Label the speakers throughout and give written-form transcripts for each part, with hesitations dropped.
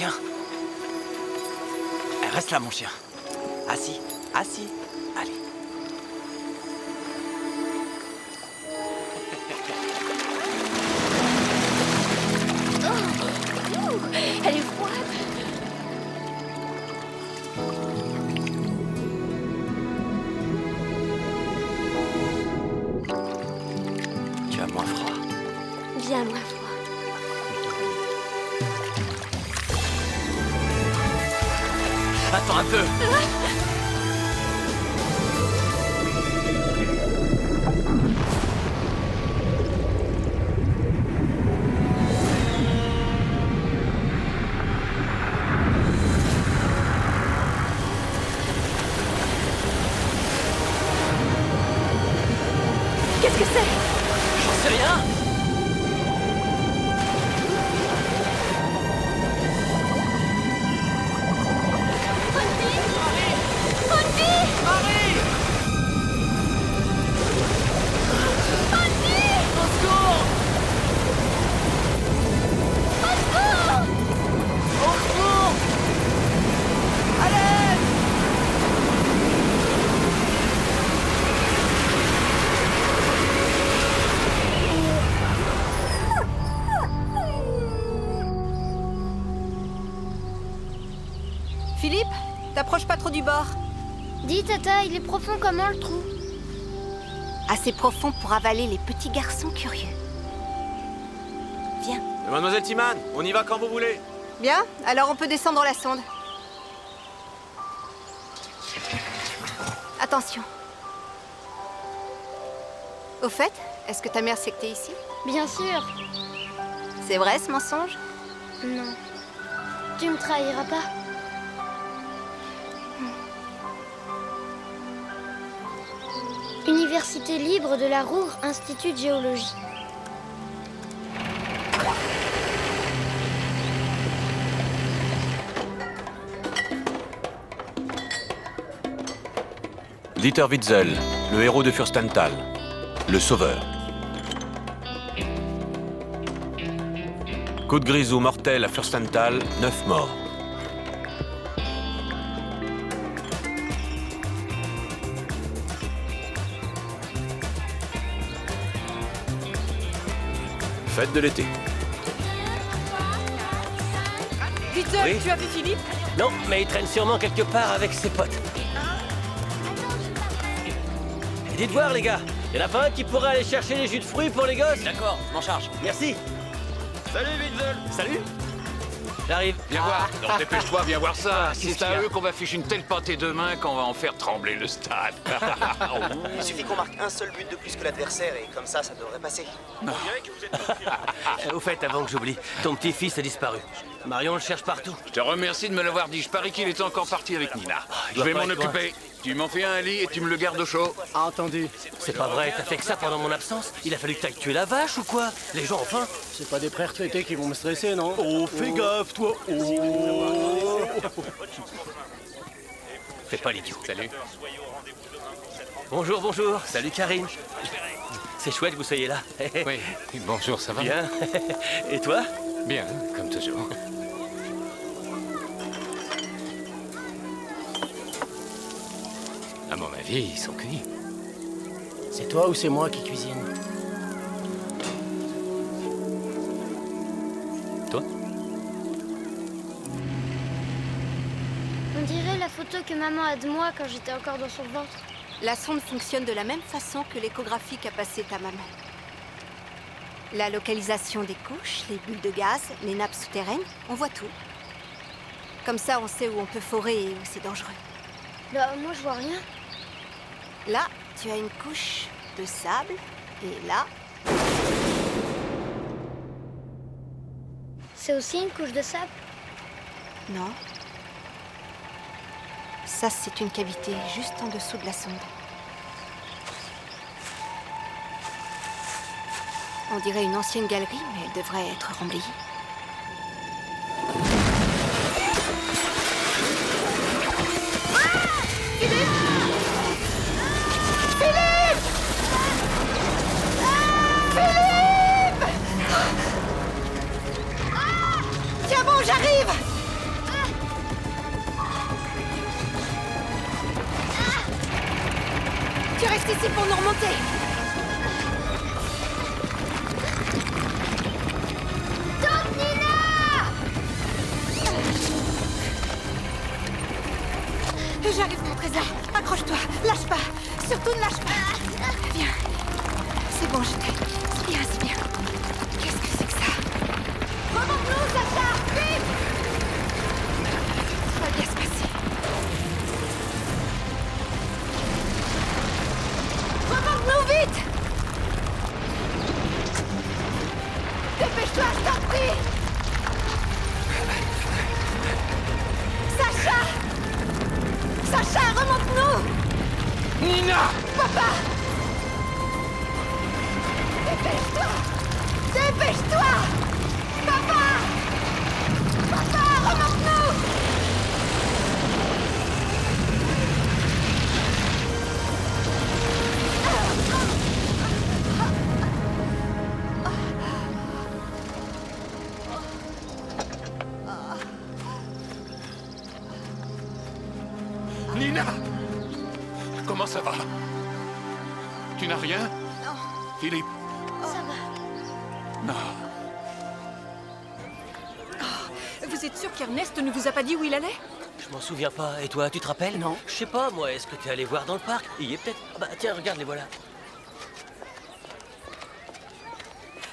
Speaker 1: Viens. Reste là, mon chien. Assis, assis. Allez.
Speaker 2: Elle est froide.
Speaker 1: Tu as moins froid.
Speaker 2: Bien moins froid.
Speaker 1: Attends un peu.
Speaker 2: Qu'est-ce que c'est?
Speaker 1: J'en sais rien.
Speaker 3: Philippe, t'approches pas trop du bord.
Speaker 2: Dis, Tata, il est profond comment le trou?
Speaker 3: Assez profond pour avaler les petits garçons curieux. Viens.
Speaker 4: Mademoiselle Timan, on y va quand vous voulez.
Speaker 3: Bien, alors on peut descendre la sonde. Attention. Au fait, est-ce que ta mère sait que t'es ici?
Speaker 2: Bien sûr.
Speaker 3: C'est vrai ce mensonge?
Speaker 2: Non. Tu me trahiras pas? Université libre de la Roure, Institut de géologie.
Speaker 4: Dieter Witzel, le héros de Fürstenthal, le sauveur. Coup de grisou mortel à Fürstenthal, 9 morts. Fête de l'été.
Speaker 3: Witzel,
Speaker 5: Oui.
Speaker 3: tu as vu Philippe?
Speaker 5: Non, mais il traîne sûrement quelque part avec ses potes. Dites voir, les gars. Y en a pas un qui pourrait aller chercher les jus de fruits pour les gosses?
Speaker 1: D'accord, je m'en charge.
Speaker 5: Merci.
Speaker 4: Salut Witzel.
Speaker 5: Salut. J'arrive.
Speaker 6: Viens voir, non, dépêche-toi, viens voir ça.
Speaker 5: qu'est-ce
Speaker 6: C'est
Speaker 5: qu'il y
Speaker 6: à
Speaker 5: a
Speaker 6: eux qu'on va ficher une telle pâtée demain qu'on va en faire trembler le stade.
Speaker 7: Il suffit qu'on marque un seul but de plus que l'adversaire et comme ça devrait passer.
Speaker 5: Au fait, avant que j'oublie, ton petit-fils a disparu. Marion le cherche partout.
Speaker 6: Je te remercie de me l'avoir dit. Je parie qu'il était encore parti avec Nina.
Speaker 5: il
Speaker 6: Je
Speaker 5: doit
Speaker 6: vais
Speaker 5: pas
Speaker 6: m'en
Speaker 5: être loin.
Speaker 6: occuper. Tu m'en fais un lit et tu me le gardes au chaud.
Speaker 8: Entendu.
Speaker 5: C'est pas vrai, t'as fait que ça pendant mon absence? Il a fallu que t'ailles tuer la vache ou quoi? Les gens, enfin.
Speaker 8: C'est pas des prêts retraités qui vont me stresser, non?
Speaker 5: Oh, fais gaffe, toi. Oh. Fais pas l'idiot.
Speaker 6: Salut.
Speaker 5: Bonjour, bonjour. Salut, Karine. C'est chouette que vous soyez là.
Speaker 6: Oui, bonjour, ça va?
Speaker 5: Bien. Et toi?
Speaker 6: Bien, comme toujours. À mon avis, ils sont cuits.
Speaker 8: C'est toi ou c'est moi qui cuisine?
Speaker 6: Toi?
Speaker 2: On dirait la photo que maman a de moi quand j'étais encore dans son ventre.
Speaker 3: La sonde fonctionne de la même façon que l'échographie qu'a passé ta maman. La localisation des couches, les bulles de gaz, les nappes souterraines, on voit tout. Comme ça, on sait où on peut forer et où c'est dangereux.
Speaker 2: Bah, moi, je vois rien.
Speaker 3: Là, tu as une couche de sable, et là,
Speaker 2: C'est aussi une couche de sable?
Speaker 3: non. Ça, c'est une cavité juste en dessous de la sonde. On dirait une ancienne galerie, mais elle devrait être remblayée. Tiens bon, j'arrive! possible pour nous remonter.
Speaker 2: Tante Nina!
Speaker 3: J'arrive, mon trésor. Accroche-toi. Lâche pas. Surtout ne lâche pas. Viens. C'est bon, je t'aide. C'est bien, c'est bien. Qu'est-ce que c'est que ça? Remonte-nous, Sacha! Vite! Ça va bien se passer. Remonte-nous, vite! Dépêche-toi, je t'en prie! Sacha! Sacha, remonte-nous!
Speaker 6: Nina!
Speaker 3: Papa! Dépêche-toi! Dépêche-toi! Papa! Papa, remonte-nous!
Speaker 6: Nina! Comment ça va? Tu n'as rien?
Speaker 3: Non.
Speaker 6: Philippe?
Speaker 2: Ça va.
Speaker 6: Non.
Speaker 3: Vous êtes sûr qu'Ernest ne vous a pas dit où il allait?
Speaker 5: Je m'en souviens pas. Et toi, tu te rappelles?
Speaker 8: Non.
Speaker 5: Je sais pas, moi. Est-ce que tu es allé voir dans le parc? Il y est peut-être. Ah bah tiens, regarde, les voilà.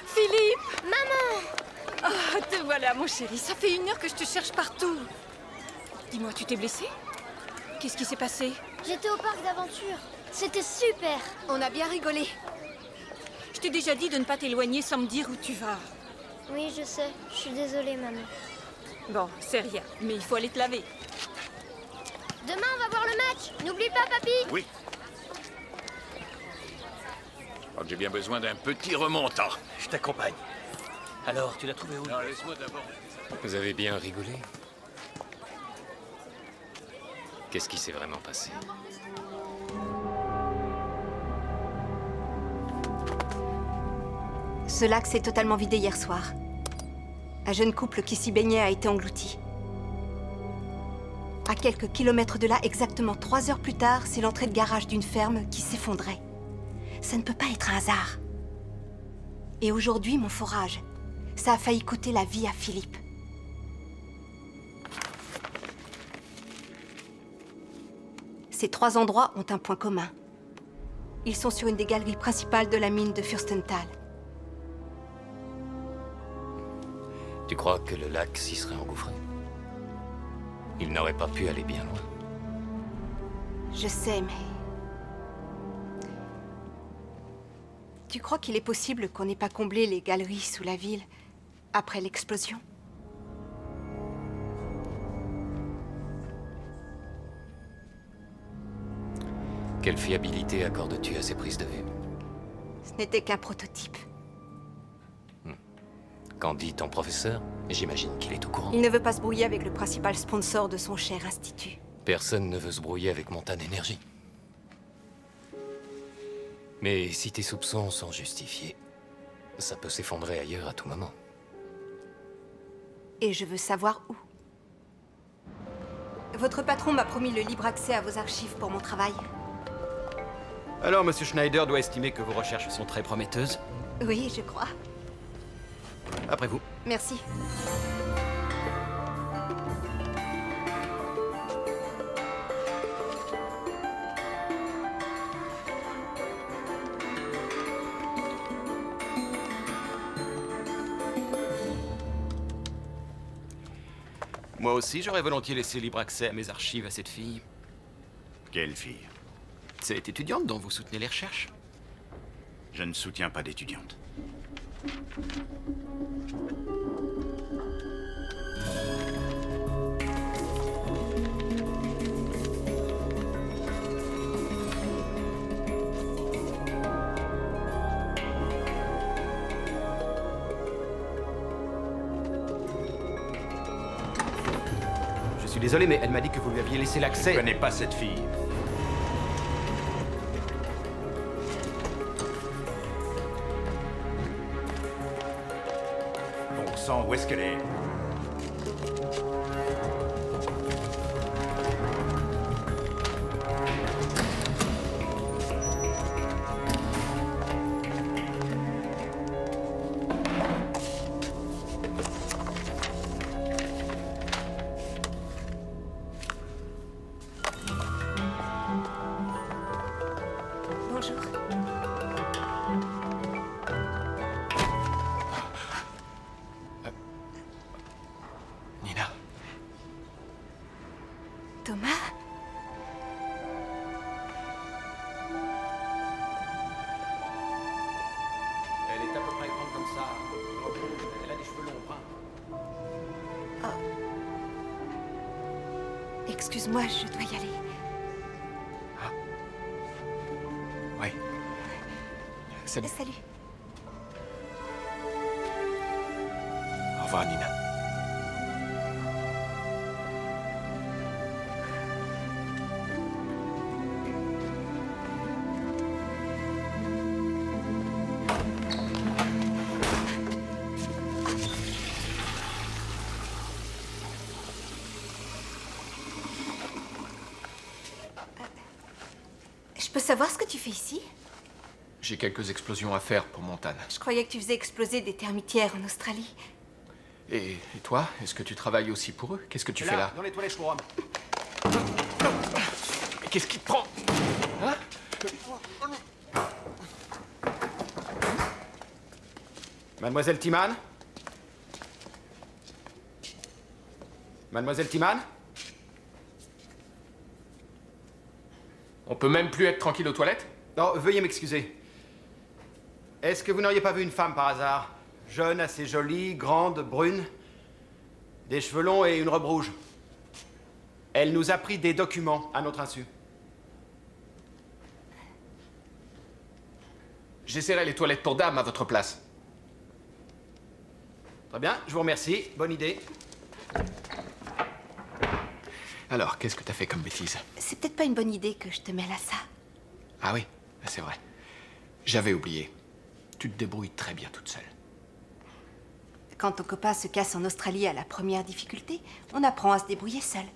Speaker 3: Philippe!
Speaker 2: Maman!
Speaker 3: Ah, te voilà, mon chéri. Ça fait 1 heure que je te cherche partout. Dis-moi, tu t'es blessé? Qu'est-ce qui s'est passé?
Speaker 2: J'étais au parc d'aventure. C'était super.
Speaker 3: On a bien rigolé. Je t'ai déjà dit de ne pas t'éloigner sans me dire où tu vas.
Speaker 2: Oui, je sais. Je suis désolée, maman.
Speaker 3: Bon, c'est rien, mais il faut aller te laver.
Speaker 2: Demain, on va voir le match. N'oublie pas, papy.
Speaker 6: Oui. Je crois que j'ai bien besoin d'un petit remontant.
Speaker 5: Je t'accompagne. Alors, tu l'as trouvé où?
Speaker 6: Non, laisse-moi d'abord.
Speaker 9: Vous avez bien rigolé? Qu'est-ce qui s'est vraiment passé?
Speaker 3: Ce lac s'est totalement vidé hier soir. Un jeune couple qui s'y baignait a été englouti. À quelques kilomètres de là, exactement 3 heures plus tard, c'est l'entrée de garage d'une ferme qui s'effondrait. Ça ne peut pas être un hasard. Et aujourd'hui, mon forage, ça a failli coûter la vie à Philippe. Ces 3 endroits ont un point commun. Ils sont sur une des galeries principales de la mine de Fürstenthal.
Speaker 9: Tu crois que le lac s'y serait engouffré? Il n'aurait pas pu aller bien loin.
Speaker 3: Je sais, mais... Tu crois qu'il est possible qu'on n'ait pas comblé les galeries sous la ville après l'explosion?
Speaker 9: Quelle fiabilité accordes-tu à ces prises de vue?
Speaker 3: Ce n'était qu'un prototype.
Speaker 9: Qu'en dit ton professeur? J'imagine qu'il est au courant.
Speaker 3: Il ne veut pas se brouiller avec le principal sponsor de son cher institut.
Speaker 9: Personne ne veut se brouiller avec Montane Énergie. Mais si tes soupçons sont justifiés, ça peut s'effondrer ailleurs à tout moment.
Speaker 3: Et je veux savoir où. Votre patron m'a promis le libre accès à vos archives pour mon travail.
Speaker 10: Alors, Monsieur Schneider doit estimer que vos recherches sont très prometteuses.
Speaker 3: Oui, je crois.
Speaker 10: Après vous.
Speaker 3: Merci.
Speaker 10: Moi aussi, j'aurais volontiers laissé libre accès à mes archives à cette fille.
Speaker 11: Quelle fille?
Speaker 10: Cette étudiante dont vous soutenez les recherches.
Speaker 11: Je ne soutiens pas d'étudiante.
Speaker 10: Je suis désolé, mais elle m'a dit que vous lui aviez laissé l'accès.
Speaker 11: Je ne connais pas cette fille. Bon sang, où est-ce qu'elle est?
Speaker 3: Thomas?
Speaker 10: Elle est à peu près grande comme ça. Elle a des cheveux longs bruns.
Speaker 3: Excuse-moi, je dois y aller.
Speaker 10: Ouais. Salut.
Speaker 3: Salut.
Speaker 10: Au revoir, Nina.
Speaker 3: Je peux savoir ce que tu fais ici?
Speaker 6: J'ai quelques explosions à faire pour Montane.
Speaker 3: Je croyais que tu faisais exploser des termitières en Australie.
Speaker 6: Et toi, est-ce que tu travailles aussi pour eux? Qu'est-ce que tu fais là?
Speaker 10: Dans les toilettes pour hommes.
Speaker 6: Mais qu'est-ce qui te prend? Hein?
Speaker 10: Mademoiselle Timan? Mademoiselle Timan?
Speaker 6: On peut même plus être tranquille aux toilettes?
Speaker 10: Non, veuillez m'excuser. Est-ce que vous n'auriez pas vu une femme par hasard? Jeune, assez jolie, grande, brune. Des cheveux longs et une robe rouge. Elle nous a pris des documents à notre insu.
Speaker 6: J'essaierai les toilettes pour dames à votre place.
Speaker 10: Très bien, je vous remercie. Bonne idée.
Speaker 6: Alors, qu'est-ce que t'as fait comme bêtise?
Speaker 3: C'est peut-être pas une bonne idée que je te mêle à ça.
Speaker 6: Ah oui, c'est vrai. J'avais oublié. Tu te débrouilles très bien toute seule.
Speaker 3: Quand ton copain se casse en Australie à la première difficulté, on apprend à se débrouiller seul.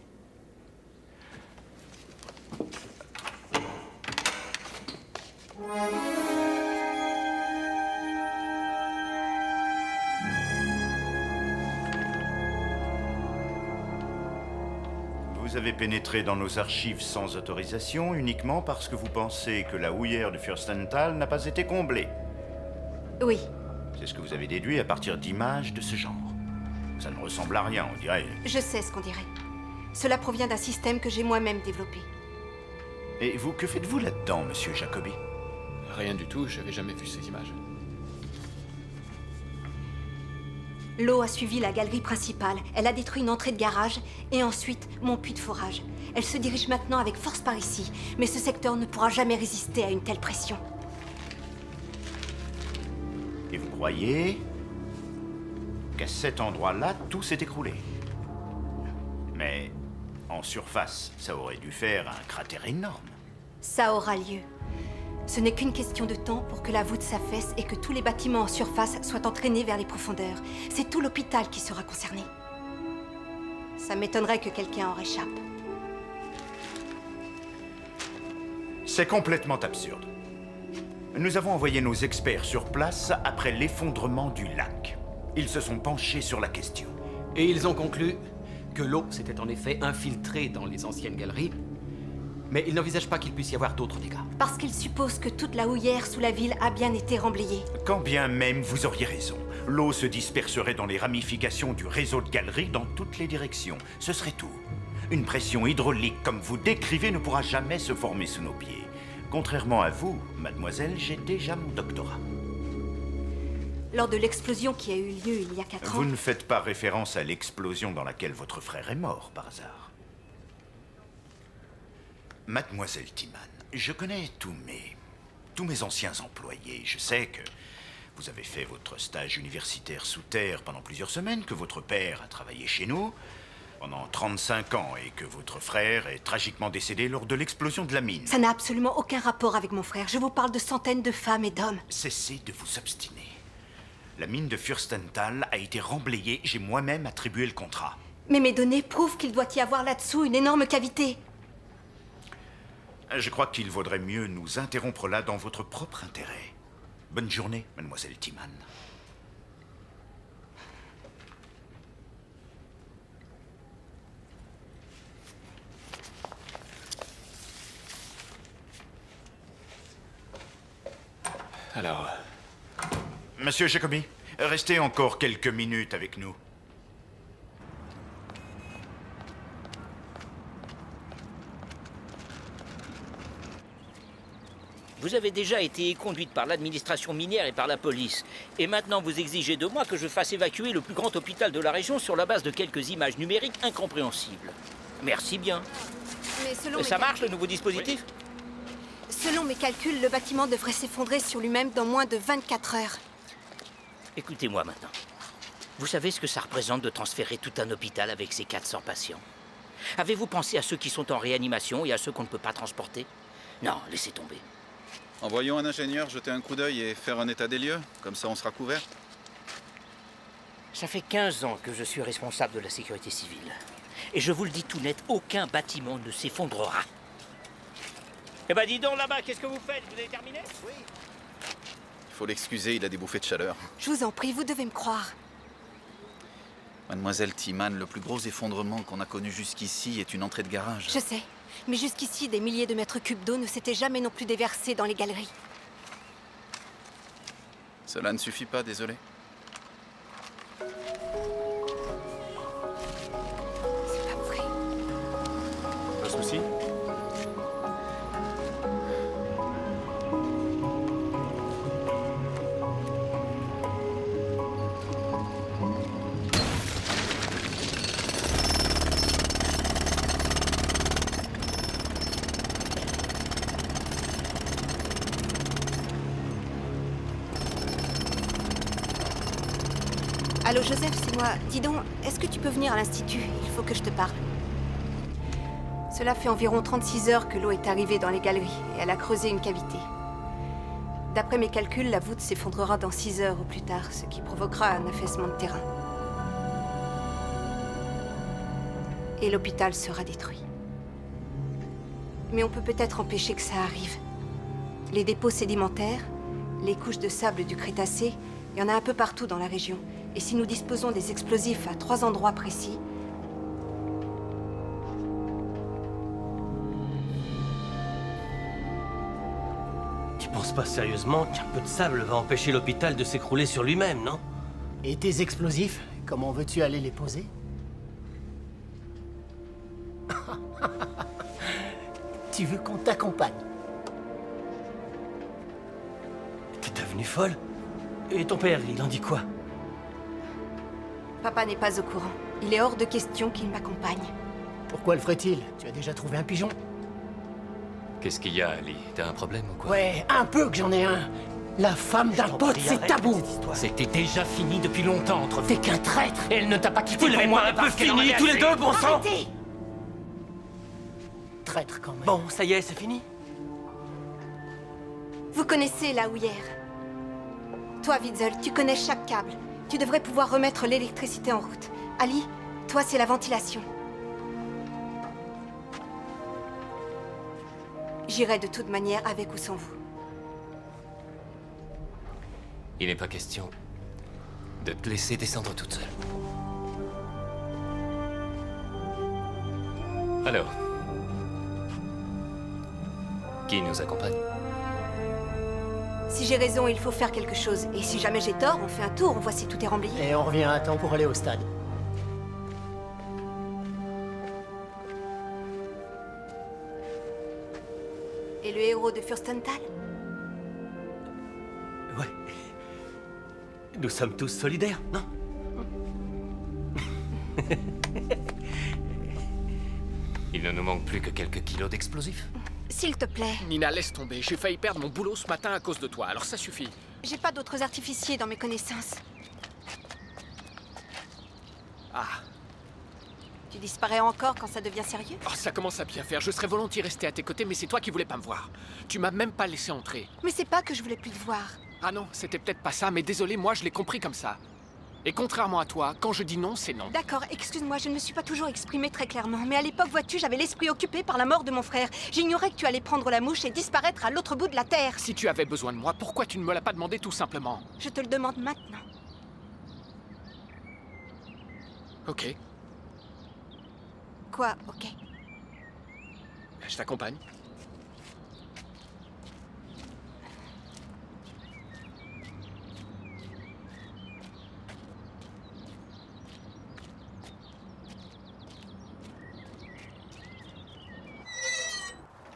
Speaker 11: Vous avez pénétré dans nos archives sans autorisation uniquement parce que vous pensez que la houillère de Fürstenthal n'a pas été comblée.
Speaker 3: Oui.
Speaker 11: C'est ce que vous avez déduit à partir d'images de ce genre. Ça ne ressemble à rien, on dirait.
Speaker 3: Je sais ce qu'on dirait. Cela provient d'un système que j'ai moi-même développé.
Speaker 11: Et vous, que faites-vous là-dedans, monsieur Jacobi?
Speaker 6: Rien du tout, j'avais jamais vu ces images.
Speaker 3: L'eau a suivi la galerie principale. Elle a détruit une entrée de garage et ensuite mon puits de forage. Elle se dirige maintenant avec force par ici, mais ce secteur ne pourra jamais résister à une telle pression.
Speaker 11: Et vous croyez qu'à cet endroit-là, tout s'est écroulé? Mais en surface, ça aurait dû faire un cratère énorme.
Speaker 3: Ça aura lieu. Ce n'est qu'une question de temps pour que la voûte s'affaisse et que tous les bâtiments en surface soient entraînés vers les profondeurs. C'est tout l'hôpital qui sera concerné. Ça m'étonnerait que quelqu'un en réchappe.
Speaker 11: C'est complètement absurde. Nous avons envoyé nos experts sur place après l'effondrement du lac. Ils se sont penchés sur la question.
Speaker 10: Et ils ont conclu que l'eau s'était en effet infiltrée dans les anciennes galeries, mais ils n'envisagent pas qu'il puisse y avoir d'autres dégâts.
Speaker 3: Parce qu'ils supposent que toute la houillère sous la ville a bien été remblayée.
Speaker 11: Quand bien même vous auriez raison, l'eau se disperserait dans les ramifications du réseau de galeries dans toutes les directions. Ce serait tout. Une pression hydraulique comme vous décrivez ne pourra jamais se former sous nos pieds. Contrairement à vous, mademoiselle, j'ai déjà mon doctorat.
Speaker 3: Lors de l'explosion qui a eu lieu il y a 4 ans...
Speaker 11: Vous ne faites pas référence à l'explosion dans laquelle votre frère est mort, par hasard. Mademoiselle Timan, je connais tous mes anciens employés. Je sais que vous avez fait votre stage universitaire sous terre pendant plusieurs semaines, que votre père a travaillé chez nous pendant 35 ans et que votre frère est tragiquement décédé lors de l'explosion de la mine.
Speaker 3: Ça n'a absolument aucun rapport avec mon frère. Je vous parle de centaines de femmes et d'hommes.
Speaker 11: Cessez de vous obstiner. La mine de Fürstenthal a été remblayée. J'ai moi-même attribué le contrat.
Speaker 3: Mais mes données prouvent qu'il doit y avoir là-dessous une énorme cavité.
Speaker 11: Je crois qu'il vaudrait mieux nous interrompre là dans votre propre intérêt. Bonne journée, mademoiselle Timan.
Speaker 6: Alors...
Speaker 11: Monsieur Jacobi, restez encore quelques minutes avec nous.
Speaker 5: Vous avez déjà été conduite par l'administration minière et par la police. Et maintenant, vous exigez de moi que je fasse évacuer le plus grand hôpital de la région sur la base de quelques images numériques incompréhensibles. Merci bien.
Speaker 3: Mais selon
Speaker 5: Ça marche, le nouveau dispositif?
Speaker 3: Selon mes calculs, le bâtiment devrait s'effondrer sur lui-même dans moins de 24 heures.
Speaker 5: Écoutez-moi maintenant. Vous savez ce que ça représente de transférer tout un hôpital avec ses 400 patients? Avez-vous pensé à ceux qui sont en réanimation et à ceux qu'on ne peut pas transporter? Non, laissez tomber.
Speaker 12: Envoyons un ingénieur jeter un coup d'œil et faire un état des lieux. Comme ça, on sera couvert.
Speaker 5: Ça fait 15 ans que je suis responsable de la sécurité civile. Et je vous le dis tout net, aucun bâtiment ne s'effondrera. Eh ben dis donc là-bas, qu'est-ce que vous faites? Vous avez terminé? Oui.
Speaker 12: Il faut l'excuser, il a des bouffées de chaleur.
Speaker 3: Je vous en prie, vous devez me croire.
Speaker 12: Mademoiselle Timan, le plus gros effondrement qu'on a connu jusqu'ici est une entrée de garage.
Speaker 3: Je sais. Mais jusqu'ici, des milliers de mètres cubes d'eau ne s'étaient jamais non plus déversés dans les galeries.
Speaker 12: Cela ne suffit pas, désolé.
Speaker 3: C'est pas vrai.
Speaker 8: Pas de souci?
Speaker 3: Allô Joseph, c'est moi. Dis donc, est-ce que tu peux venir à l'Institut? Il faut que je te parle. Cela fait environ 36 heures que l'eau est arrivée dans les galeries et elle a creusé une cavité. D'après mes calculs, la voûte s'effondrera dans 6 heures au plus tard, ce qui provoquera un affaissement de terrain. Et l'hôpital sera détruit. Mais on peut peut-être empêcher que ça arrive. Les dépôts sédimentaires, les couches de sable du Crétacé, il y en a un peu partout dans la région. Et si nous disposons des explosifs à 3 endroits précis...
Speaker 8: Tu penses pas sérieusement qu'un peu de sable va empêcher l'hôpital de s'écrouler sur lui-même, non?
Speaker 13: Et tes explosifs, comment veux-tu aller les poser? Tu veux qu'on t'accompagne?
Speaker 8: T'es devenue folle? Et ton père, il en dit quoi?
Speaker 3: Papa n'est pas au courant. Il est hors de question qu'il m'accompagne.
Speaker 13: Pourquoi le ferait-il? Tu as déjà trouvé un pigeon?
Speaker 9: Qu'est-ce qu'il y a, Ali? T'as un problème ou quoi?
Speaker 13: Ouais, un peu que j'en ai un. La femme d'un pote, c'est tabou.
Speaker 8: C'était déjà fini depuis longtemps entre vous.
Speaker 13: T'es qu'un traître.
Speaker 8: Elle ne t'a pas quitté pour moi un peu fini, tous les deux, bon sang!
Speaker 13: Arrêtez! Traître quand même.
Speaker 8: Bon, ça y est, c'est fini.
Speaker 3: Vous connaissez la houillère. Toi, Witzel, tu connais chaque câble. Tu devrais pouvoir remettre l'électricité en route. Ali, toi, c'est la ventilation. J'irai de toute manière avec ou sans vous.
Speaker 9: Il n'est pas question de te laisser descendre toute seule. Alors, qui nous accompagne?
Speaker 3: Si j'ai raison, il faut faire quelque chose. Et si jamais j'ai tort, on fait un tour, on voit si tout est remblayé.
Speaker 13: Et on revient à temps pour aller au stade.
Speaker 3: Et le héros de Fürstenthal?
Speaker 8: Ouais. Nous sommes tous solidaires, non?
Speaker 9: Il ne nous manque plus que quelques kilos d'explosifs.
Speaker 3: S'il te plaît.
Speaker 6: Nina, laisse tomber. J'ai failli perdre mon boulot ce matin à cause de toi, alors ça suffit.
Speaker 3: J'ai pas d'autres artificiers dans mes connaissances.
Speaker 6: Ah,
Speaker 3: Tu disparais encore quand ça devient sérieux?
Speaker 6: oh, ça commence à bien faire. Je serais volontiers resté à tes côtés, mais c'est toi qui voulais pas me voir. Tu m'as même pas laissé entrer.
Speaker 3: Mais c'est pas que je voulais plus te voir.
Speaker 6: Ah non, c'était peut-être pas ça, mais désolé, moi je l'ai compris comme ça. Et contrairement à toi, quand je dis non, c'est non.
Speaker 3: D'accord, excuse-moi, je ne me suis pas toujours exprimée très clairement. Mais à l'époque, vois-tu, j'avais l'esprit occupé par la mort de mon frère. J'ignorais que tu allais prendre la mouche et disparaître à l'autre bout de la terre.
Speaker 6: Si tu avais besoin de moi, pourquoi tu ne me l'as pas demandé tout simplement?
Speaker 3: Je te le demande maintenant.
Speaker 6: Ok,
Speaker 3: Quoi, ok?
Speaker 6: je t'accompagne.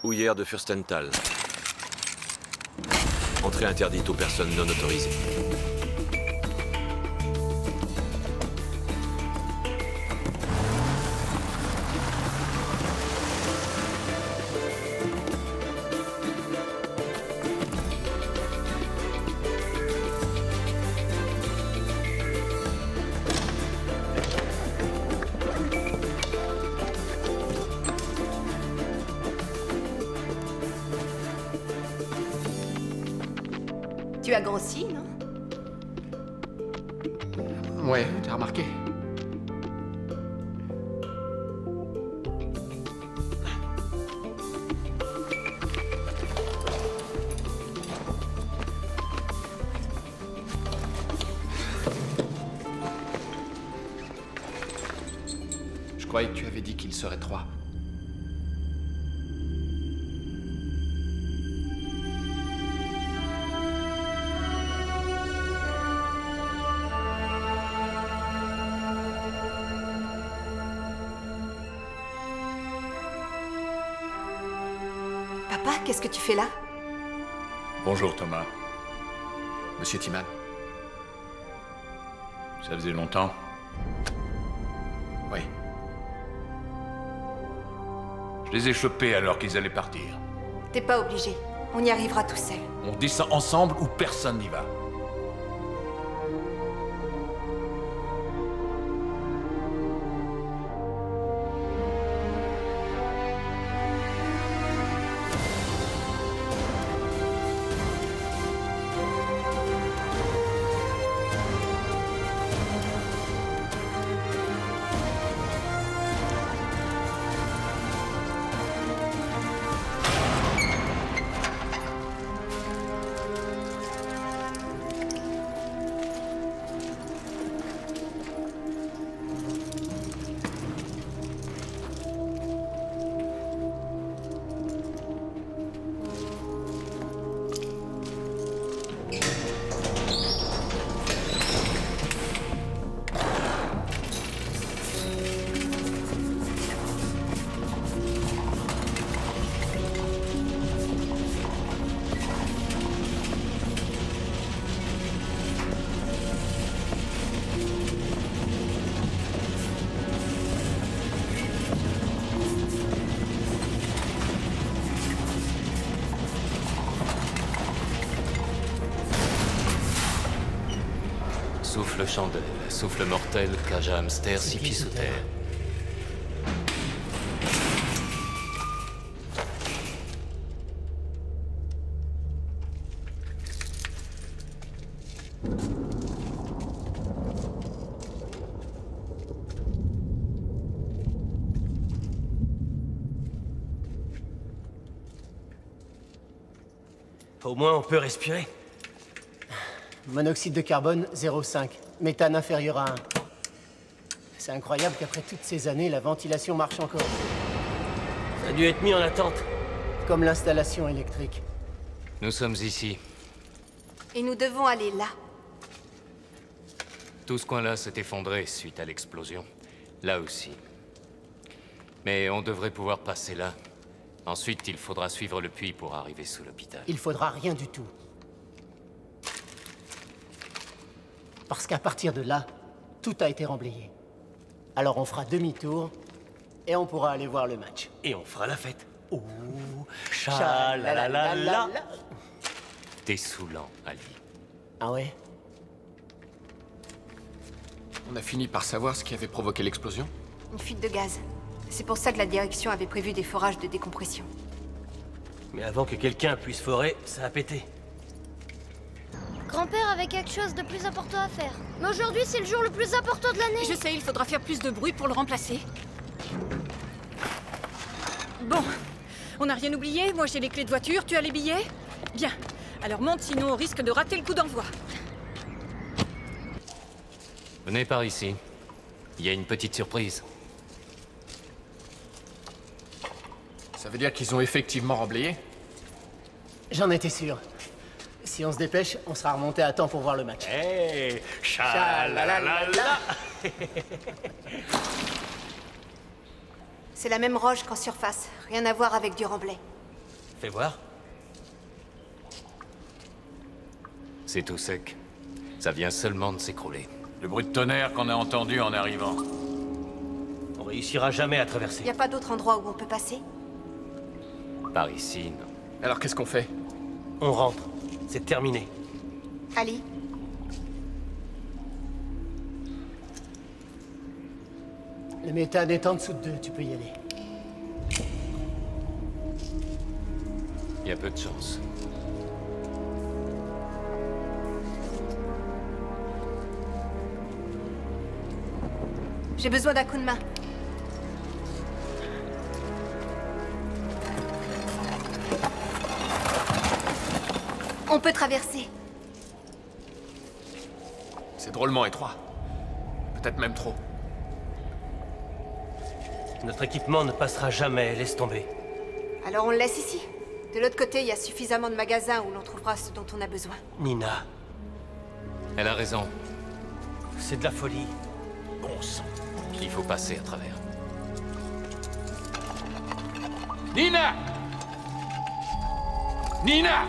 Speaker 4: Houillère de Fürstenthal. Entrée interdite aux personnes non autorisées.
Speaker 3: Tu as grossi, non?
Speaker 6: Ouais, t'as remarqué? Je croyais que tu avais dit qu'il serait 3.
Speaker 3: Papa, qu'est-ce que tu fais là?
Speaker 11: Bonjour Thomas.
Speaker 6: Monsieur Timan.
Speaker 11: Ça faisait longtemps?
Speaker 6: Oui.
Speaker 11: Je les ai chopés alors qu'ils allaient partir.
Speaker 3: T'es pas obligé. On y arrivera tout seul.
Speaker 11: On dit ça ensemble ou personne n'y va.
Speaker 9: Souffle chandelle, souffle mortel, cage à hamster, 6 pieds sous terre.
Speaker 8: Au moins, on peut respirer.
Speaker 13: Monoxyde de carbone, 0,5. Méthane inférieur à 1. C'est incroyable qu'après toutes ces années, la ventilation marche encore.
Speaker 8: Ça a dû être mis en attente.
Speaker 13: Comme l'installation électrique.
Speaker 9: Nous sommes ici.
Speaker 3: Et nous devons aller là.
Speaker 9: Tout ce coin-là s'est effondré suite à l'explosion. Là aussi. Mais on devrait pouvoir passer là. Ensuite, il faudra suivre le puits pour arriver sous l'hôpital.
Speaker 13: Il faudra rien du tout. Parce qu'à partir de là, tout a été remblayé. Alors on fera demi-tour et on pourra aller voir le match.
Speaker 8: Et on fera la fête. Ouh, cha-la-la-la-la.
Speaker 9: T'es saoulant, Ali.
Speaker 13: Ah ouais?
Speaker 6: On a fini par savoir ce qui avait provoqué l'explosion?
Speaker 3: Une fuite de gaz. C'est pour ça que la direction avait prévu des forages de décompression.
Speaker 8: Mais avant que quelqu'un puisse forer, ça a pété.
Speaker 2: Grand-père avait quelque chose de plus important à faire. Mais aujourd'hui, c'est le jour le plus important de l'année.
Speaker 14: Je sais, il faudra faire plus de bruit pour le remplacer. Bon, on n'a rien oublié. Moi, j'ai les clés de voiture, tu as les billets? Bien. Alors monte, sinon on risque de rater le coup d'envoi.
Speaker 9: Venez par ici. Il y a une petite surprise.
Speaker 6: Ça veut dire qu'ils ont effectivement remblayé?
Speaker 13: J'en étais sûr. Si on se dépêche, on sera remonté à temps pour voir le match.
Speaker 8: Hey, cha-la-la-la-la.
Speaker 3: C'est la même roche qu'en surface. Rien à voir avec du remblai.
Speaker 8: Fais voir.
Speaker 9: C'est tout sec. Ça vient seulement de s'écrouler.
Speaker 4: Le bruit de tonnerre qu'on a entendu en arrivant.
Speaker 8: On réussira jamais à traverser.
Speaker 3: Y a pas d'autre endroit où on peut passer?
Speaker 9: Par ici, non.
Speaker 6: Alors qu'est-ce qu'on fait?
Speaker 8: On rentre. C'est terminé.
Speaker 3: Ali?
Speaker 13: Le méthane est en dessous de 2, tu peux y aller.
Speaker 9: Il y a peu de chance.
Speaker 3: J'ai besoin d'un coup de main. On peut traverser.
Speaker 6: C'est drôlement étroit. Peut-être même trop.
Speaker 8: Notre équipement ne passera jamais, laisse tomber.
Speaker 3: Alors on le laisse ici. De l'autre côté, il y a suffisamment de magasins où l'on trouvera ce dont on a besoin.
Speaker 8: Nina.
Speaker 9: Elle a raison.
Speaker 8: C'est de la folie.
Speaker 9: Bon sang. Il faut passer à travers.
Speaker 6: Nina! Nina!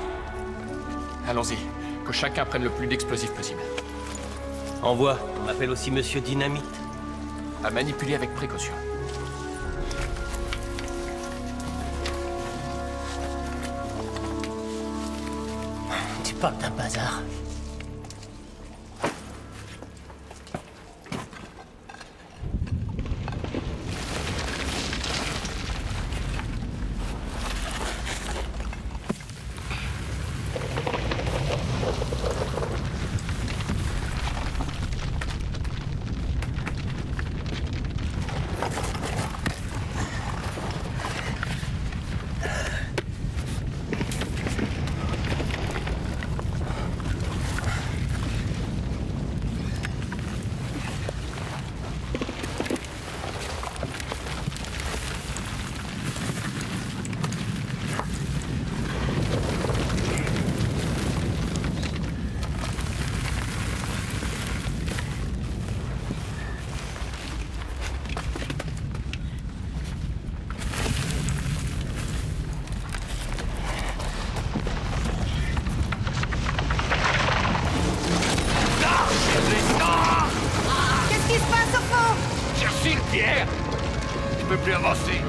Speaker 6: Allons-y. Que chacun prenne le plus d'explosifs possible.
Speaker 8: Envoie. On m'appelle aussi Monsieur Dynamite.
Speaker 6: À manipuler avec précaution.
Speaker 13: Tu parles d'un bazar.
Speaker 3: Qu'est-ce qui se passe au fond?
Speaker 11: Cherche une pierre! Je peux plus avancer.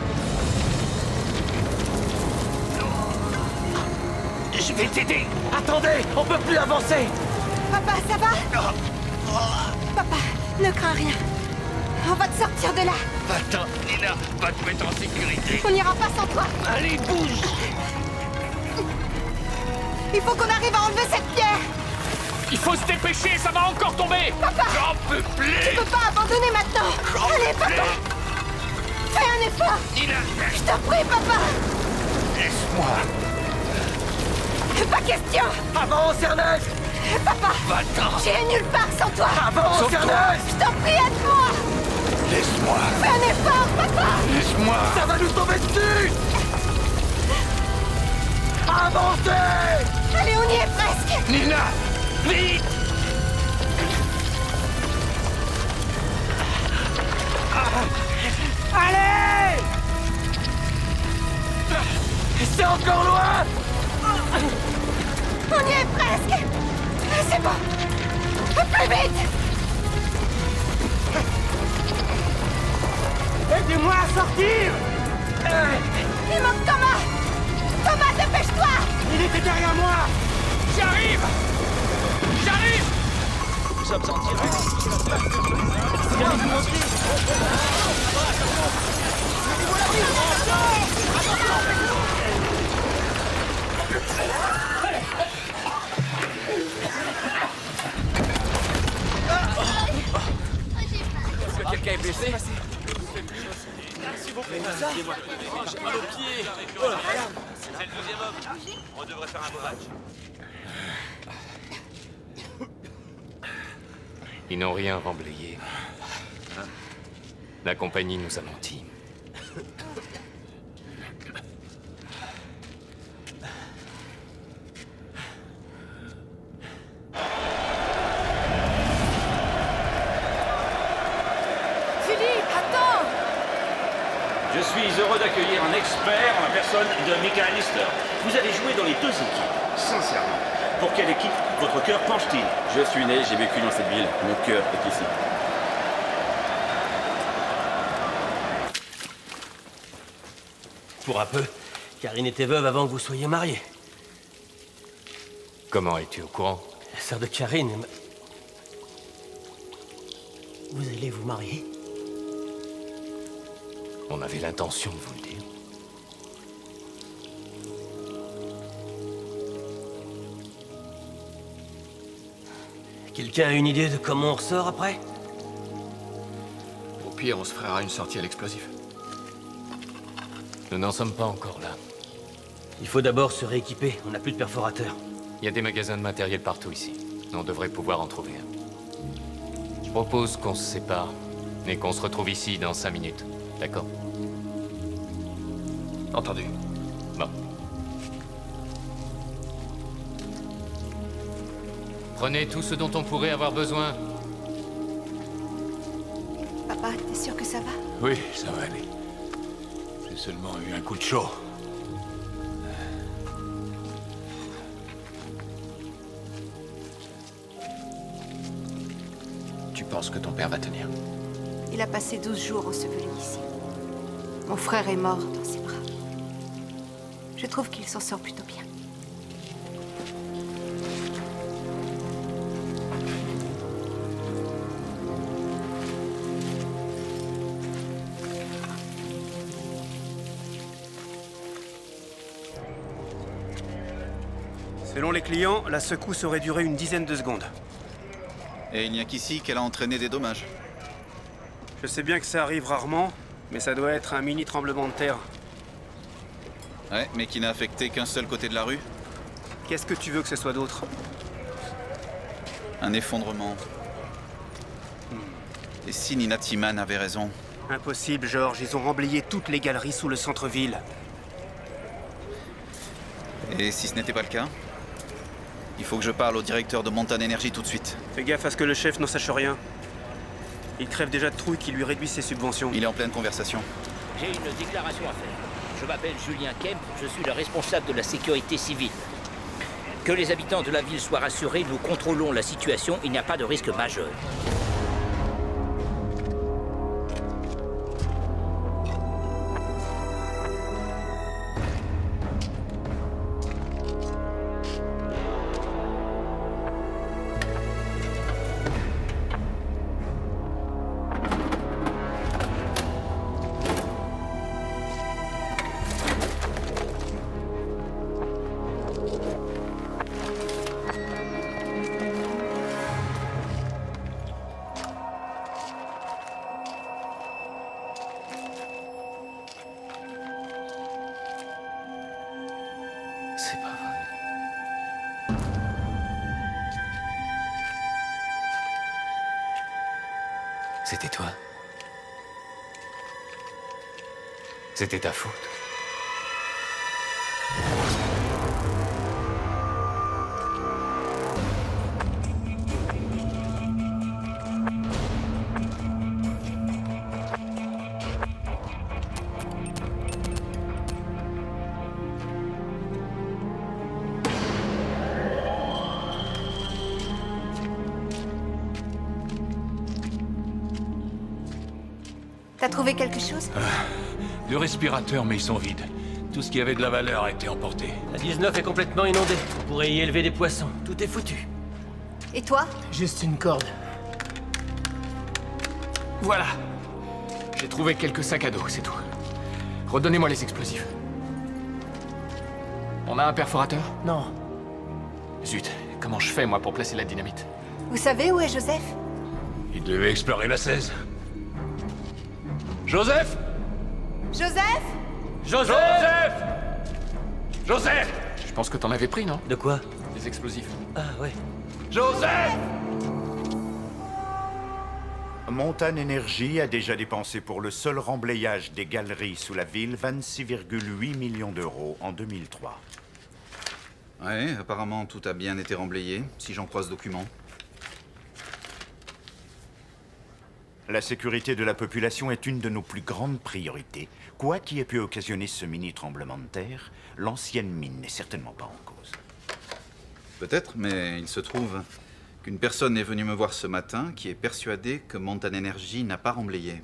Speaker 11: Je vais t'aider!
Speaker 8: Attendez, on peut plus avancer.
Speaker 3: Papa, ça va? Papa, ne crains rien. On va te sortir de là.
Speaker 11: Attends, Nina, va te mettre en sécurité.
Speaker 3: On n'ira pas sans toi.
Speaker 11: Allez, bouge!
Speaker 3: Il faut qu'on arrive à enlever cette pierre.
Speaker 11: Il faut se dépêcher, ça va encore tomber!
Speaker 3: Papa!
Speaker 11: J'en peux plus!
Speaker 3: Tu peux pas abandonner maintenant. Allez, papa! Fais un effort!
Speaker 11: Nina!
Speaker 3: Je t'en prie, papa!
Speaker 11: Laisse-moi!
Speaker 3: Pas question!
Speaker 8: Avance, Ernest!
Speaker 3: Papa!
Speaker 11: Va-t'en!
Speaker 3: J'irai nulle part sans toi!
Speaker 8: Avance,
Speaker 11: Sauve-toi.
Speaker 8: Ernest!
Speaker 3: Je t'en prie, aide-moi!
Speaker 11: Laisse-moi!
Speaker 3: Fais un effort, papa!
Speaker 11: Laisse-moi!
Speaker 8: Ça va nous tomber dessus! Avancez!
Speaker 3: Allez, on y est presque!
Speaker 11: Nina! Vite!
Speaker 8: Allez! C'est encore loin!
Speaker 3: On y est presque! C'est bon! Plus vite!
Speaker 8: Aidez-moi à sortir!
Speaker 3: Il manque Thomas! Thomas, dépêche-toi!
Speaker 8: Il était derrière moi!
Speaker 11: J'arrive! J'arrive!
Speaker 7: Nous sommes en direct.
Speaker 1: Est-ce que quelqu'un est blessé?
Speaker 7: S'il vous plaît. Excusez-moi. J'ai mal aux pieds. Oh là, regarde. C'est le deuxième homme. On devrait faire un beau match.
Speaker 9: Ils n'ont rien remblayé. La compagnie nous a menti.
Speaker 14: Philippe, attends!
Speaker 15: Je suis heureux d'accueillir un expert en la personne de Michael Lister. Vous allez jouer dans les deux équipes. Sincèrement, pour quelle équipe Votre cœur penche-t-il?
Speaker 16: Je suis né, j'ai vécu dans cette ville. Mon cœur est ici.
Speaker 8: Pour un peu, Karine était veuve avant que vous soyez mariés.
Speaker 9: Comment es-tu au courant?
Speaker 8: La sœur de Karine... Vous allez vous marier?
Speaker 9: On avait l'intention de vous le dire.
Speaker 8: Quelqu'un a une idée de comment on ressort après?
Speaker 6: Au pire, on se fera une sortie à l'explosif.
Speaker 9: Nous n'en sommes pas encore là.
Speaker 8: Il faut d'abord se rééquiper, on n'a plus de perforateur.
Speaker 9: Il y a des magasins de matériel partout ici. On devrait pouvoir en trouver un. Je propose qu'on se sépare et qu'on se retrouve ici dans 5 minutes. D'accord?
Speaker 6: Entendu.
Speaker 9: Bon. Prenez tout ce dont on pourrait avoir besoin.
Speaker 3: Papa, t'es sûr que ça va?
Speaker 11: Oui, ça va aller. J'ai seulement eu un coup de chaud.
Speaker 6: Tu penses que ton père va tenir?
Speaker 3: Il a passé 12 jours enseveli ici. Mon frère est mort dans ses bras. Je trouve qu'il s'en sort plutôt bien.
Speaker 17: Selon les clients, la secousse aurait duré une dizaine de secondes.
Speaker 12: Et il n'y a qu'ici qu'elle a entraîné des dommages.
Speaker 17: Je sais bien que ça arrive rarement, mais ça doit être un mini tremblement de terre.
Speaker 12: Ouais, mais qui n'a affecté qu'un seul côté de la rue.
Speaker 17: Qu'est-ce que tu veux que ce soit d'autre?
Speaker 12: Un effondrement. Et si Nina Timan avait raison?
Speaker 17: Impossible, George. Ils ont remblayé toutes les galeries sous le centre-ville.
Speaker 12: Et si ce n'était pas le cas? Il faut que je parle au directeur de Montana Energy tout de suite.
Speaker 17: Fais gaffe à ce que le chef n'en sache rien. Il crève déjà de trouille qui lui réduit ses subventions.
Speaker 12: Il est en pleine conversation.
Speaker 5: J'ai une déclaration à faire. Je m'appelle Julien Kemp, je suis le responsable de la sécurité civile. Que les habitants de la ville soient rassurés, nous contrôlons la situation, il n'y a pas de risque majeur.
Speaker 8: C'est pas vrai.
Speaker 9: C'était toi. C'était ta faute.
Speaker 3: T'as trouvé quelque chose?
Speaker 11: Le respirateur, mais ils sont vides. Tout ce qui avait de la valeur a été emporté.
Speaker 8: La 19 est complètement inondée. On pourrait y élever des poissons. Tout est foutu.
Speaker 3: Et toi?
Speaker 13: Juste une corde.
Speaker 6: Voilà. J'ai trouvé quelques sacs à dos, c'est tout. Redonnez-moi les explosifs. On a un perforateur?
Speaker 13: Non.
Speaker 6: Zut, comment je fais, moi, pour placer la dynamite?
Speaker 3: Vous savez où est Joseph?
Speaker 11: Il devait explorer la 16. Joseph!
Speaker 3: Joseph?
Speaker 11: Joseph! Joseph!
Speaker 6: Je pense que t'en avais pris, non?
Speaker 8: De quoi?
Speaker 6: Des explosifs.
Speaker 8: Ah ouais.
Speaker 11: Joseph! Montana Energy a déjà dépensé pour le seul remblayage des galeries sous la ville 26,8 millions d'euros en 2003.
Speaker 12: Ouais, apparemment tout a bien été remblayé, si j'en crois ce document.
Speaker 11: La sécurité de la population est une de nos plus grandes priorités. Quoi qui ait pu occasionner ce mini tremblement de terre, l'ancienne mine n'est certainement pas en cause.
Speaker 12: Peut-être, mais il se trouve qu'une personne est venue me voir ce matin qui est persuadée que Montane Energy n'a pas remblayé.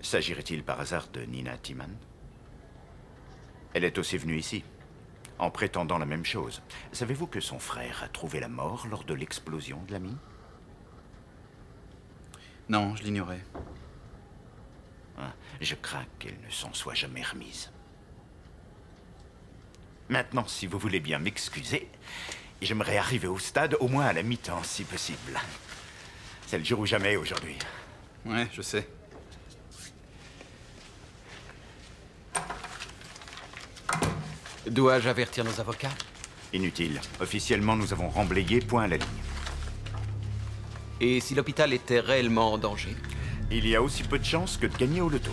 Speaker 11: S'agirait-il par hasard de Nina Timan? Elle est aussi venue ici, en prétendant la même chose. Savez-vous que son frère a trouvé la mort lors de l'explosion de la mine?
Speaker 12: Non, je l'ignorais.
Speaker 11: Je crains qu'elle ne s'en soit jamais remise. Maintenant, si vous voulez bien m'excuser, j'aimerais arriver au stade au moins à la mi-temps, si possible. C'est le jour ou jamais aujourd'hui.
Speaker 12: Ouais, je sais.
Speaker 1: Dois-je avertir nos avocats?
Speaker 11: Inutile. Officiellement, nous avons remblayé point à la ligne.
Speaker 1: Et si l'hôpital était réellement en danger?
Speaker 11: Il y a aussi peu de chances que de gagner au loto.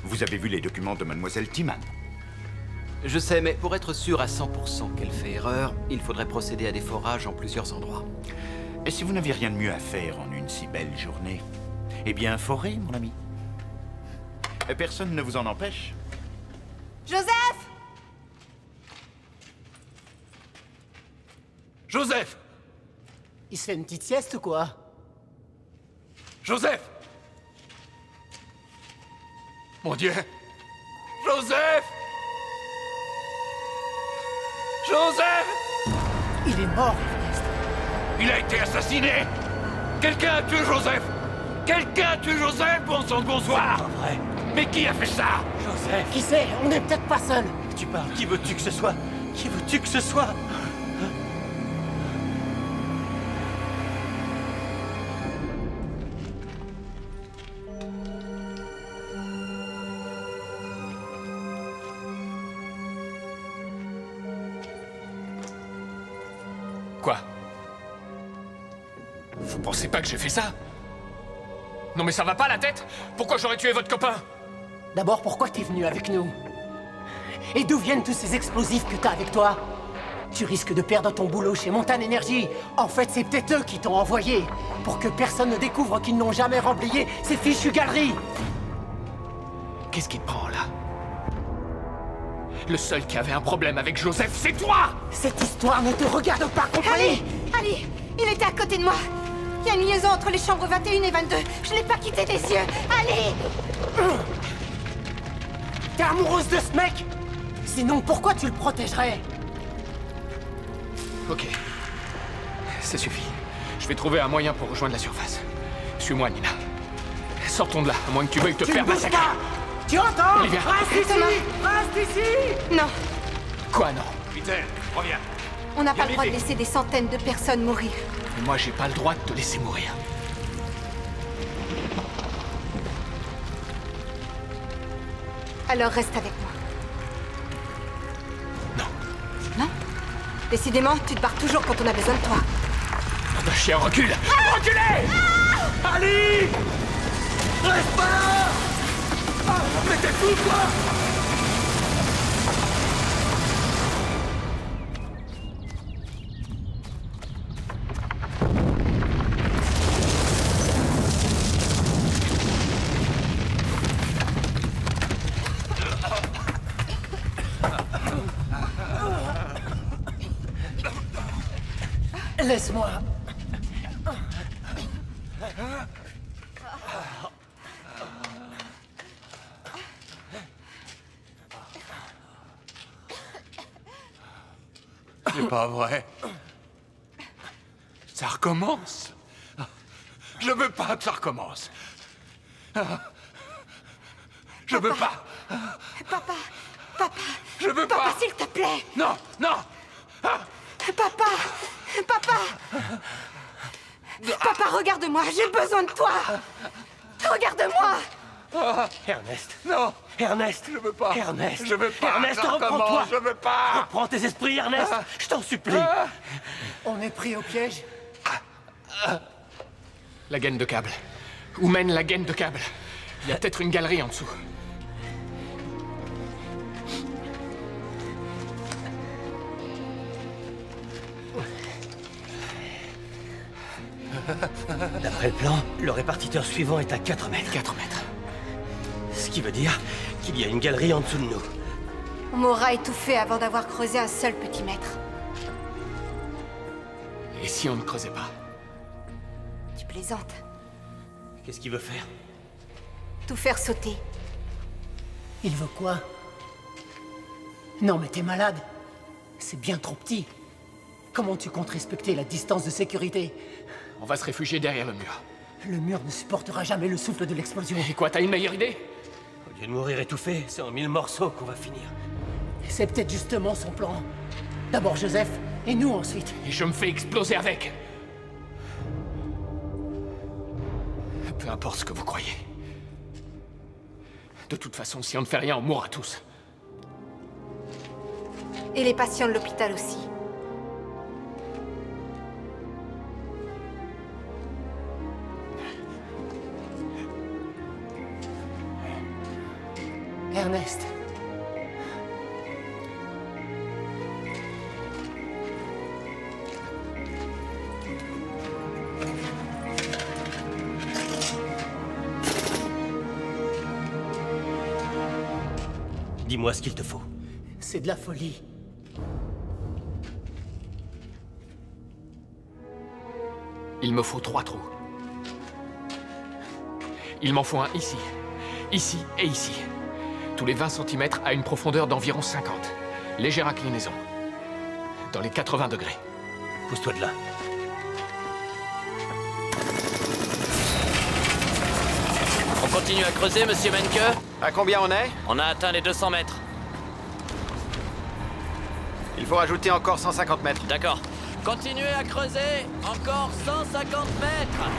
Speaker 11: Vous avez vu les documents de Mademoiselle Timan?
Speaker 1: Je sais, mais pour être sûr à 100% qu'elle fait erreur, il faudrait procéder à des forages en plusieurs endroits.
Speaker 11: Et si vous n'avez rien de mieux à faire en une si belle journée, eh bien, forez, mon ami. Et personne ne vous en empêche.
Speaker 3: Joseph!
Speaker 6: Joseph!
Speaker 13: Il se fait une petite sieste ou quoi?
Speaker 6: Joseph! Mon Dieu! Joseph! Joseph!
Speaker 13: Il est mort, Ernest.
Speaker 6: Il a été assassiné! Quelqu'un a tué Joseph! Quelqu'un a tué Joseph, bon sang de bonsoir!
Speaker 8: C'est pas vrai.
Speaker 6: Mais qui a fait ça?
Speaker 8: Joseph!
Speaker 13: Qui sait? On n'est peut-être pas seul.
Speaker 8: Tu parles, qui veux-tu que ce soit? Qui veux-tu que ce soit?
Speaker 6: Quoi? Vous pensez pas que j'ai fait ça? Non mais ça va pas la tête? Pourquoi j'aurais tué votre copain?
Speaker 13: D'abord, pourquoi t'es venu avec nous? Et d'où viennent tous ces explosifs que t'as avec toi? Tu risques de perdre ton boulot chez Montane Energy. En fait, c'est peut-être eux qui t'ont envoyé. Pour que personne ne découvre qu'ils n'ont jamais remblayé ces fichues galeries.
Speaker 6: Qu'est-ce qui te prend là? Le seul qui avait un problème avec Joseph, c'est toi!
Speaker 13: Cette histoire ne te regarde pas, compris?
Speaker 3: Ali, il était à côté de moi. Il y a une liaison entre les chambres 21 et 22. Je l'ai pas quitté des yeux. Ali!
Speaker 13: T'es amoureuse de ce mec? Sinon, pourquoi tu le protégerais?
Speaker 6: Ok. Ça suffit. Je vais trouver un moyen pour rejoindre la surface. Suis-moi, Nina. Sortons de là, à moins que tu veuilles te faire massacrer.
Speaker 13: Tu entends?
Speaker 6: Olivia.
Speaker 13: Reste ici! Reste ici!
Speaker 3: Non,
Speaker 6: Quoi, non?
Speaker 7: Peter, reviens.
Speaker 3: on n'a pas
Speaker 7: Viens
Speaker 3: le droit de
Speaker 7: m'aider.
Speaker 3: laisser des centaines de personnes mourir.
Speaker 6: Et moi, j'ai pas le droit de te laisser mourir.
Speaker 3: Alors reste avec moi.
Speaker 6: Non.
Speaker 3: Non? Décidément, tu te barres toujours quand on a besoin de toi.
Speaker 6: Nom de chien, recule! Reculez! Ali! Reste pas là! Mais t'es fou, quoi!
Speaker 13: Laisse-moi.
Speaker 6: C'est pas vrai. Ça recommence. Je veux pas que ça recommence. Je veux pas.
Speaker 3: Papa,
Speaker 6: Je veux
Speaker 3: papa,
Speaker 6: pas.
Speaker 3: s'il te plaît.
Speaker 6: Non, non.
Speaker 3: Papa, papa, regarde-moi, j'ai besoin de toi. Regarde-moi.
Speaker 8: Ernest.
Speaker 6: Non.
Speaker 8: Ernest.
Speaker 6: Je veux pas.
Speaker 8: Ernest.
Speaker 6: Je veux pas.
Speaker 8: Ernest,
Speaker 6: Ça
Speaker 8: reprends-toi.
Speaker 6: recommence, je veux pas.
Speaker 8: Reprends tes esprits, Ernest. Je t'en supplie.
Speaker 13: On est pris au piège.
Speaker 6: La gaine de câble. Où mène la gaine de câble? Il y a peut-être une galerie en dessous.
Speaker 8: D'après le plan, le répartiteur suivant est à 4 mètres.
Speaker 6: 4 mètres.
Speaker 8: Ce qui veut dire qu'il y a une galerie en dessous de nous.
Speaker 3: On m'aura étouffé avant d'avoir creusé un seul petit mètre.
Speaker 6: Et si on ne creusait pas?
Speaker 3: Tu plaisantes.
Speaker 8: Qu'est-ce qu'il veut faire?
Speaker 3: Tout faire sauter.
Speaker 13: Il veut quoi? Non mais t'es malade. C'est bien trop petit. Comment tu comptes respecter la distance de sécurité?
Speaker 6: On va se réfugier derrière le mur.
Speaker 13: Le mur ne supportera jamais le souffle de l'explosion.
Speaker 6: Et quoi, t'as une meilleure idée?
Speaker 8: Au lieu de mourir étouffé, c'est en 1000 morceaux qu'on va finir.
Speaker 13: C'est peut-être justement son plan. D'abord Joseph, et nous ensuite.
Speaker 6: Et je me fais exploser avec. Peu importe ce que vous croyez. De toute façon, si on ne fait rien, on mourra tous.
Speaker 3: Et les patients de l'hôpital aussi.
Speaker 13: Ernest.
Speaker 8: Dis-moi ce qu'il te faut.
Speaker 13: C'est de la folie.
Speaker 6: Il me faut 3 trous. Il m'en faut un ici, ici et ici. Tous les 20 cm à une profondeur d'environ 50. Légère inclinaison. Dans les 80 degrés.
Speaker 8: Pousse-toi de là.
Speaker 7: On continue à creuser, monsieur Menke?
Speaker 10: À combien on est?
Speaker 7: On a atteint les 200 mètres.
Speaker 10: Il faut rajouter encore 150 mètres.
Speaker 7: D'accord. Continuez à creuser. Encore 150 mètres.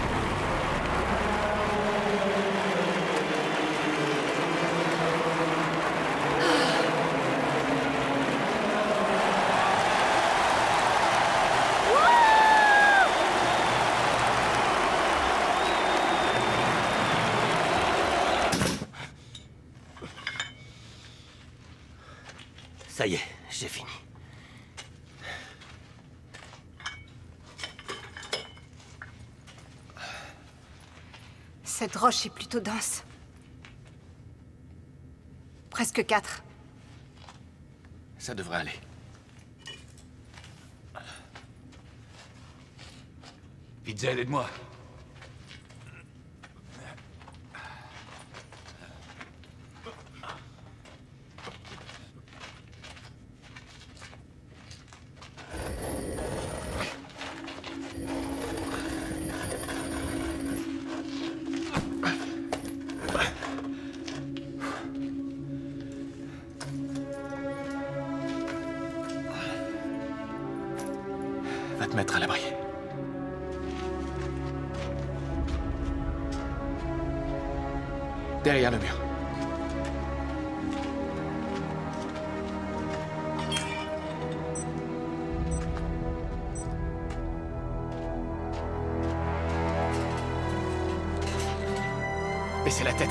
Speaker 8: Ça y est, j'ai fini.
Speaker 3: Cette roche est plutôt dense. Presque 4.
Speaker 6: Ça devrait aller.
Speaker 11: Witzel, aide-moi.
Speaker 6: Va te mettre à l'abri. Derrière le mur. Baissez la tête.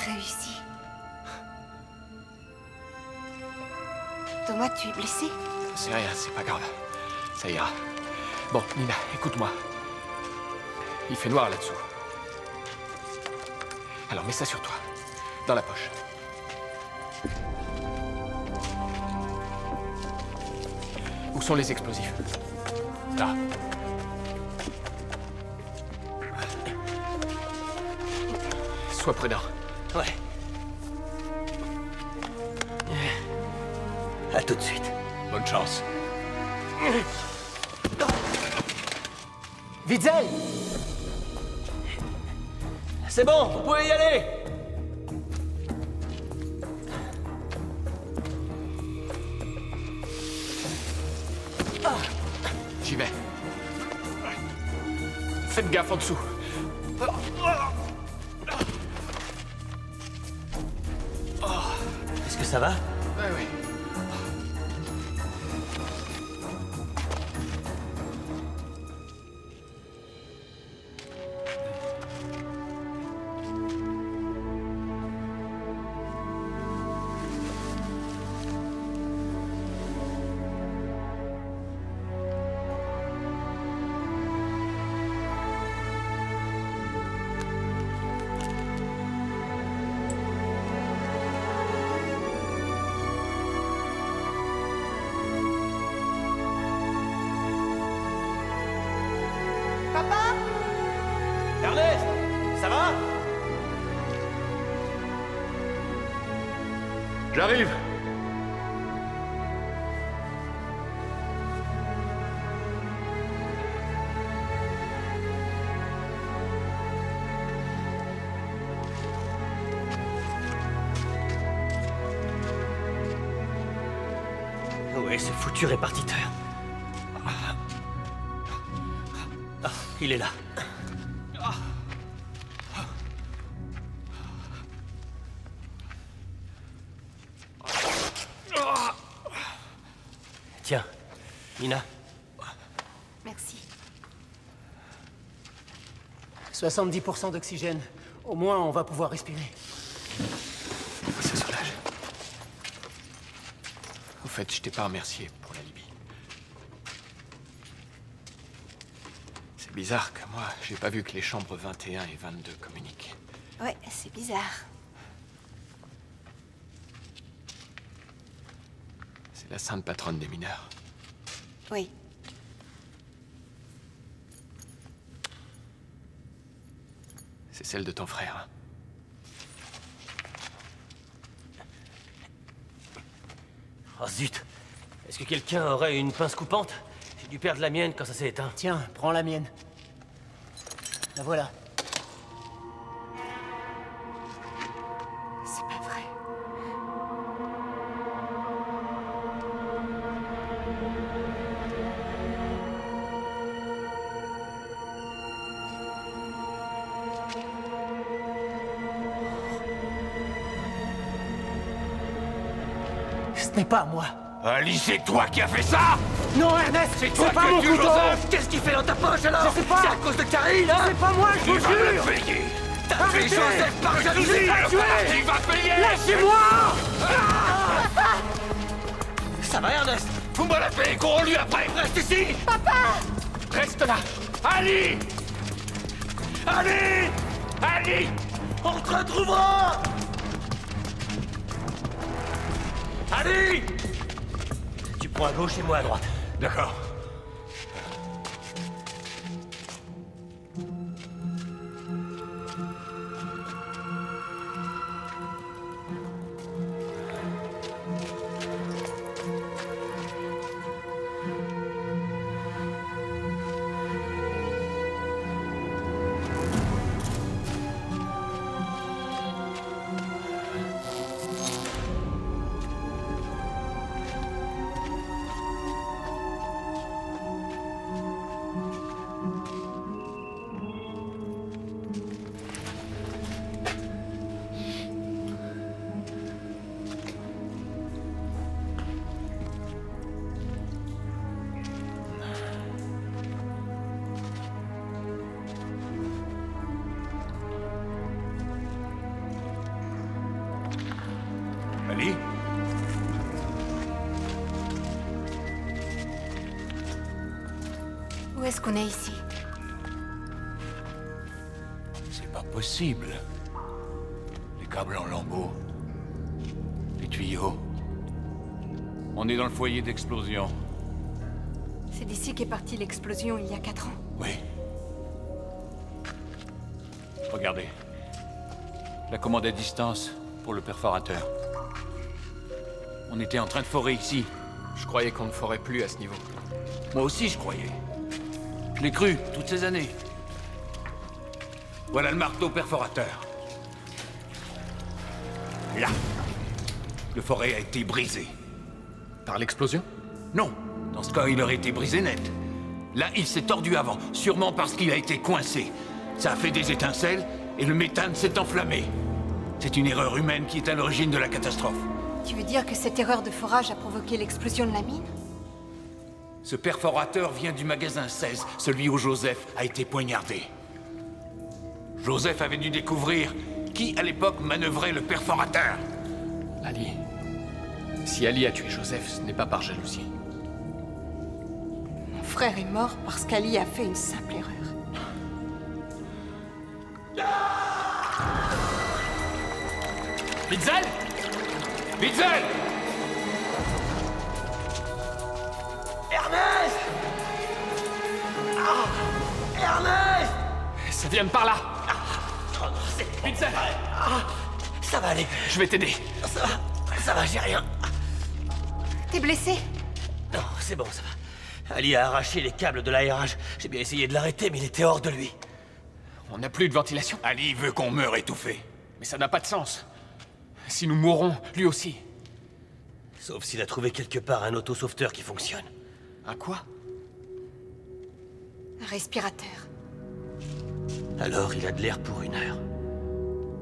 Speaker 3: Réussi. Thomas, tu es blessé?
Speaker 6: C'est rien, c'est pas grave. Ça ira. Bon, Nina, écoute-moi. Il fait noir là-dessous. Alors mets ça sur toi. Dans la poche. Où sont les explosifs? Là. Sois prudent.
Speaker 8: Ouais. À tout de suite.
Speaker 6: Bonne chance.
Speaker 13: Witzel!
Speaker 8: C'est bon, vous pouvez y aller!
Speaker 6: J'y vais. Faites gaffe en dessous.
Speaker 8: Est-ce que ça va?
Speaker 6: Ouais, oui.
Speaker 3: Papa?
Speaker 8: Ernest, ça va?
Speaker 6: J'arrive.
Speaker 8: Où est ce foutu répartiteur? Ah, il est là. Tiens, Nina.
Speaker 3: Merci.
Speaker 13: 70% d'oxygène. Au moins, on va pouvoir respirer.
Speaker 6: Ça soulage. Au fait, je t'ai pas remercié pour la Libye. C'est bizarre que moi, j'ai pas vu que les chambres 21 et 22 communiquent.
Speaker 3: Ouais, c'est bizarre.
Speaker 6: C'est la sainte patronne des mineurs.
Speaker 3: Oui.
Speaker 6: C'est celle de ton frère. Hein.
Speaker 8: Oh zut! Est-ce que quelqu'un aurait une pince coupante? J'ai dû perdre la mienne quand ça s'est éteint.
Speaker 13: Tiens, prends la mienne. La voilà.
Speaker 3: C'est pas vrai.
Speaker 13: Ce n'est pas moi.
Speaker 4: Ali, c'est toi qui as fait ça!
Speaker 13: Non, Ernest,
Speaker 4: C'est toi
Speaker 13: pas
Speaker 4: qui
Speaker 13: mon
Speaker 4: as tué
Speaker 13: couteau.
Speaker 4: Joseph!
Speaker 8: Qu'est-ce qu'il fait dans ta poche alors?
Speaker 13: Je sais pas.
Speaker 8: C'est à cause de Karine, hein?
Speaker 13: C'est pas moi, je
Speaker 4: Tu
Speaker 13: vous
Speaker 4: vas me
Speaker 13: jure.
Speaker 4: le payer!
Speaker 8: T'as tué
Speaker 13: Arrêtez.
Speaker 8: Joseph par
Speaker 13: Je
Speaker 8: jalousie!
Speaker 13: l'ai pas tué.
Speaker 4: Tu vas payer!
Speaker 13: Lâchez-moi.
Speaker 8: Ça va, Ernest?
Speaker 4: Fous-moi la paix et cours lui après!
Speaker 8: Reste ici!
Speaker 4: Reste là! Ali! Ali! Ali!
Speaker 8: On te retrouvera!
Speaker 4: Ali!
Speaker 8: Tu prends à gauche et moi à droite.
Speaker 4: D'accord. Ali?
Speaker 3: Où est-ce qu'on est ici?
Speaker 11: C'est pas possible. Les câbles en lambeaux. Les tuyaux.
Speaker 9: On est dans le foyer d'explosion.
Speaker 3: C'est d'ici qu'est partie l'explosion il y a 4 ans.
Speaker 11: Oui.
Speaker 9: Regardez. La commande à distance pour le perforateur. On était en train de forer ici.
Speaker 6: Je croyais qu'on ne forait plus à ce niveau.
Speaker 11: Moi aussi, je croyais. Je l'ai cru, toutes ces années. Voilà le marteau perforateur. Là. Le forêt a été brisé.
Speaker 6: Par l'explosion?
Speaker 11: Non. Dans ce cas, il aurait été brisé net. Là, il s'est tordu avant, sûrement parce qu'il a été coincé. Ça a fait des étincelles, et le méthane s'est enflammé. C'est une erreur humaine qui est à l'origine de la catastrophe.
Speaker 3: Tu veux dire que cette erreur de forage a provoqué l'explosion de la mine?
Speaker 18: Ce perforateur vient du magasin 16, celui où Joseph a été poignardé. Joseph avait dû découvrir qui, à l'époque, manœuvrait le perforateur.
Speaker 6: Ali. Si Ali a tué Joseph, ce n'est pas par jalousie.
Speaker 3: Mon frère est mort parce qu'Ali a fait une simple erreur.
Speaker 6: Bitzel! Bitzel!
Speaker 13: Ernest! Ah! Ernest!
Speaker 6: Ça vient de par là!
Speaker 13: Oh non, c'est...
Speaker 6: Bitzel!
Speaker 13: Ça va aller.
Speaker 6: Je vais t'aider.
Speaker 13: Ça va, j'ai rien.
Speaker 3: T'es blessé?
Speaker 13: Non, c'est bon, ça va. Ali a arraché les câbles de l'aérage. J'ai bien essayé de l'arrêter, mais il était hors de lui.
Speaker 6: On n'a plus de ventilation.
Speaker 18: Ali veut qu'on meure étouffé.
Speaker 6: Mais ça n'a pas de sens. Si nous mourrons, lui aussi.
Speaker 13: Sauf s'il a trouvé quelque part un autosauveteur qui fonctionne.
Speaker 6: Un quoi?
Speaker 3: Un respirateur.
Speaker 13: Alors il a de l'air pour 1 heure.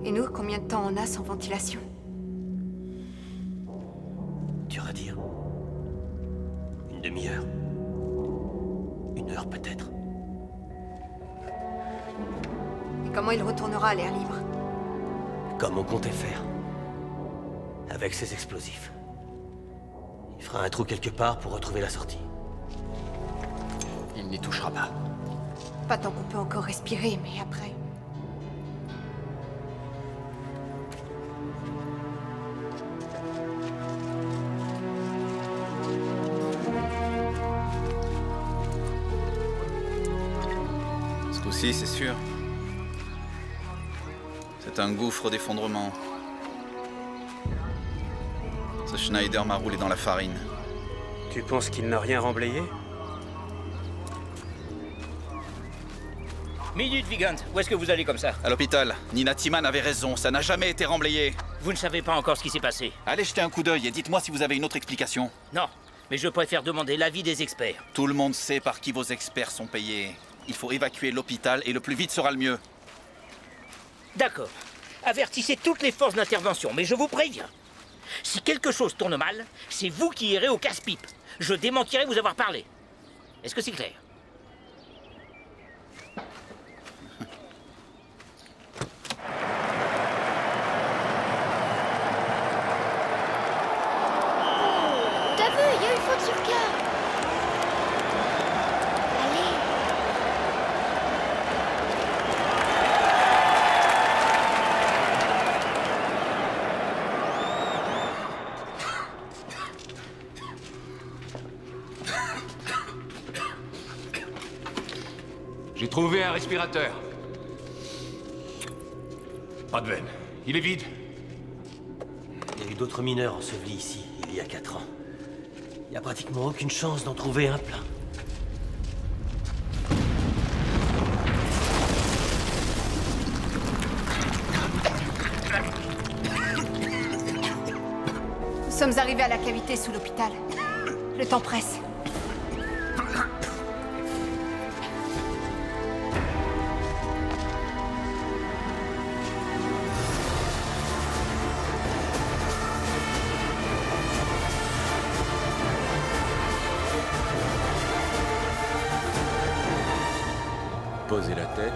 Speaker 3: Et nous, combien de temps on a sans ventilation?
Speaker 13: Dur à dire. 1 demi-heure. 1 heure peut-être.
Speaker 3: Et comment il retournera à l'air libre?
Speaker 13: Comme on comptait faire. Avec ses explosifs. Il fera un trou quelque part pour retrouver la sortie.
Speaker 6: Il n'y touchera pas.
Speaker 3: Pas tant qu'on peut encore respirer, mais après...
Speaker 12: Ce coup-ci, c'est sûr. C'est un gouffre d'effondrement. Ce Schneider m'a roulé dans la farine.
Speaker 17: Tu penses qu'il n'a rien remblayé?
Speaker 5: Minute, Vigand. Où est-ce que vous allez comme ça?
Speaker 12: À l'hôpital. Nina Timan avait raison, ça n'a jamais été remblayé.
Speaker 5: Vous ne savez pas encore ce qui s'est passé?
Speaker 12: Allez jeter un coup d'œil et dites-moi si vous avez une autre explication.
Speaker 5: Non, mais je préfère demander l'avis des experts.
Speaker 12: Tout le monde sait par qui vos experts sont payés. Il faut évacuer l'hôpital et le plus vite sera le mieux.
Speaker 5: D'accord. Avertissez toutes les forces d'intervention, mais je vous préviens. Si quelque chose tourne mal, c'est vous qui irez au casse-pipe. Je démentirai vous avoir parlé. Est-ce que c'est clair?
Speaker 2: T'as vu, il y a une faute sur cœur. Allez.
Speaker 18: J'ai trouvé un respirateur. Pas de veine. Il est vide.
Speaker 13: Il y a eu d'autres mineurs ensevelis ici, il y a 4 ans. Il n'y a pratiquement aucune chance d'en trouver un plein.
Speaker 3: Nous sommes arrivés à la cavité sous l'hôpital. Le temps presse.
Speaker 9: Posez la tête.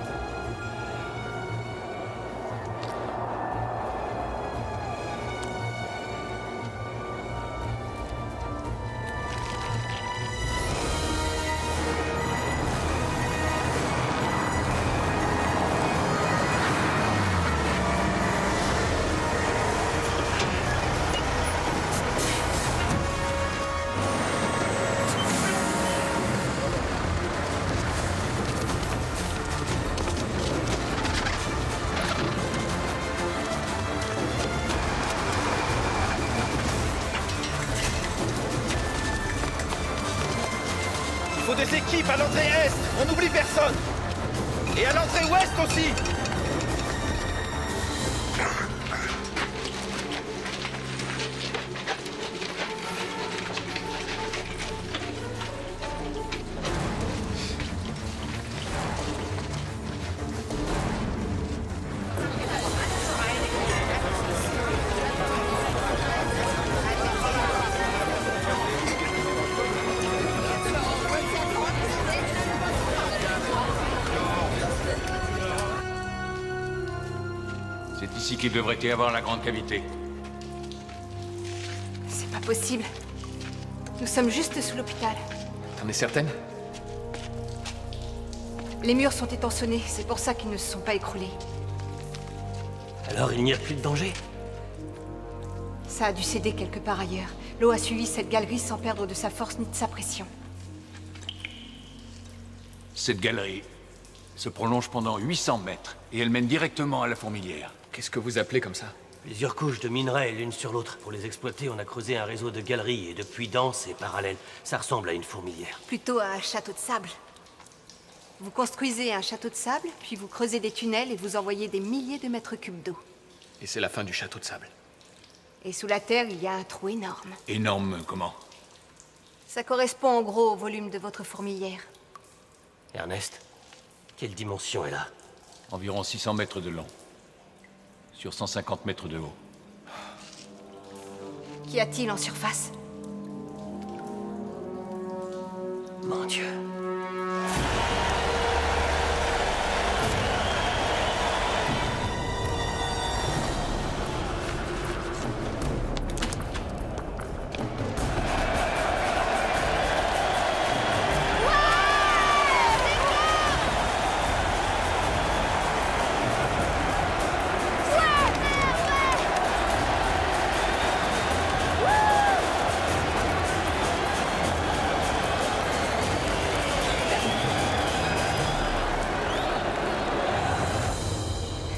Speaker 10: Il faut des équipes à l'entrée est, on n'oublie personne. Et à l'entrée ouest aussi.
Speaker 18: Ici qu'il devrait y avoir la grande cavité.
Speaker 3: C'est pas possible. Nous sommes juste sous l'hôpital.
Speaker 6: T'en es certaine?
Speaker 3: Les murs sont étançonnés, c'est pour ça qu'ils ne se sont pas écroulés.
Speaker 8: Alors il n'y a plus de danger?
Speaker 3: Ça a dû céder quelque part ailleurs. L'eau a suivi cette galerie sans perdre de sa force ni de sa pression.
Speaker 18: Cette galerie se prolonge pendant 800 mètres et elle mène directement à la fourmilière.
Speaker 6: Qu'est-ce que vous appelez comme ça?
Speaker 8: Plusieurs couches de minerais l'une sur l'autre. Pour les exploiter, on a creusé un réseau de galeries et de puits denses et parallèles. Ça ressemble à une fourmilière.
Speaker 3: Plutôt à un château de sable. Vous construisez un château de sable, puis vous creusez des tunnels et vous envoyez des milliers de mètres cubes d'eau.
Speaker 6: Et c'est la fin du château de sable.
Speaker 3: Et sous la terre, il y a un trou énorme.
Speaker 18: Énorme comment?
Speaker 3: Ça correspond en gros au volume de votre fourmilière.
Speaker 8: Ernest, quelle dimension elle a?
Speaker 18: Environ 600 mètres de long. Sur 150 mètres de haut.
Speaker 3: Qu'y a-t-il en surface?
Speaker 8: Mon Dieu.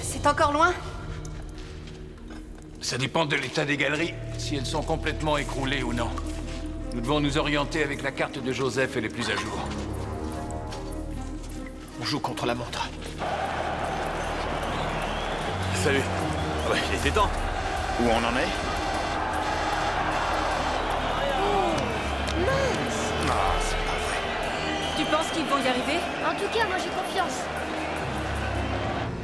Speaker 3: C'est encore loin?
Speaker 18: Ça dépend de l'état des galeries, si elles sont complètement écroulées ou non. Nous devons nous orienter avec la carte de Joseph et les plus à jour.
Speaker 6: On joue contre la montre.
Speaker 16: Salut. Ah ouais, il était temps.
Speaker 11: Où on en est?
Speaker 2: Mince!
Speaker 11: C'est pas vrai.
Speaker 14: Tu penses qu'ils vont y arriver?
Speaker 2: En tout cas, moi j'ai confiance.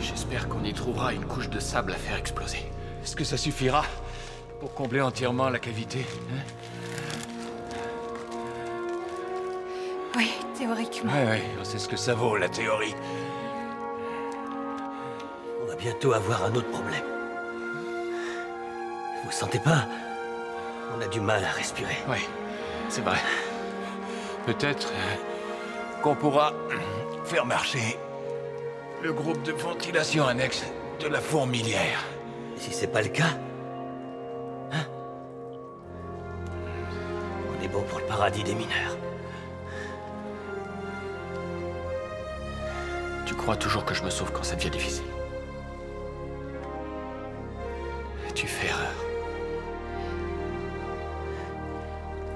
Speaker 6: J'espère qu'on y trouvera une couche de sable à faire exploser.
Speaker 18: Est-ce que ça suffira pour combler entièrement la cavité, hein?
Speaker 3: Oui, théoriquement.
Speaker 18: Ouais, c'est ce que ça vaut, la théorie.
Speaker 8: On va bientôt avoir un autre problème. Vous sentez pas? On a du mal à respirer.
Speaker 6: Oui, c'est vrai.
Speaker 18: Peut-être qu'on pourra faire marcher le groupe de ventilation annexe de la fourmilière.
Speaker 8: Si c'est pas le cas, hein? On est bon pour le paradis des mineurs.
Speaker 6: Tu crois toujours que je me sauve quand ça devient difficile. Tu fais erreur.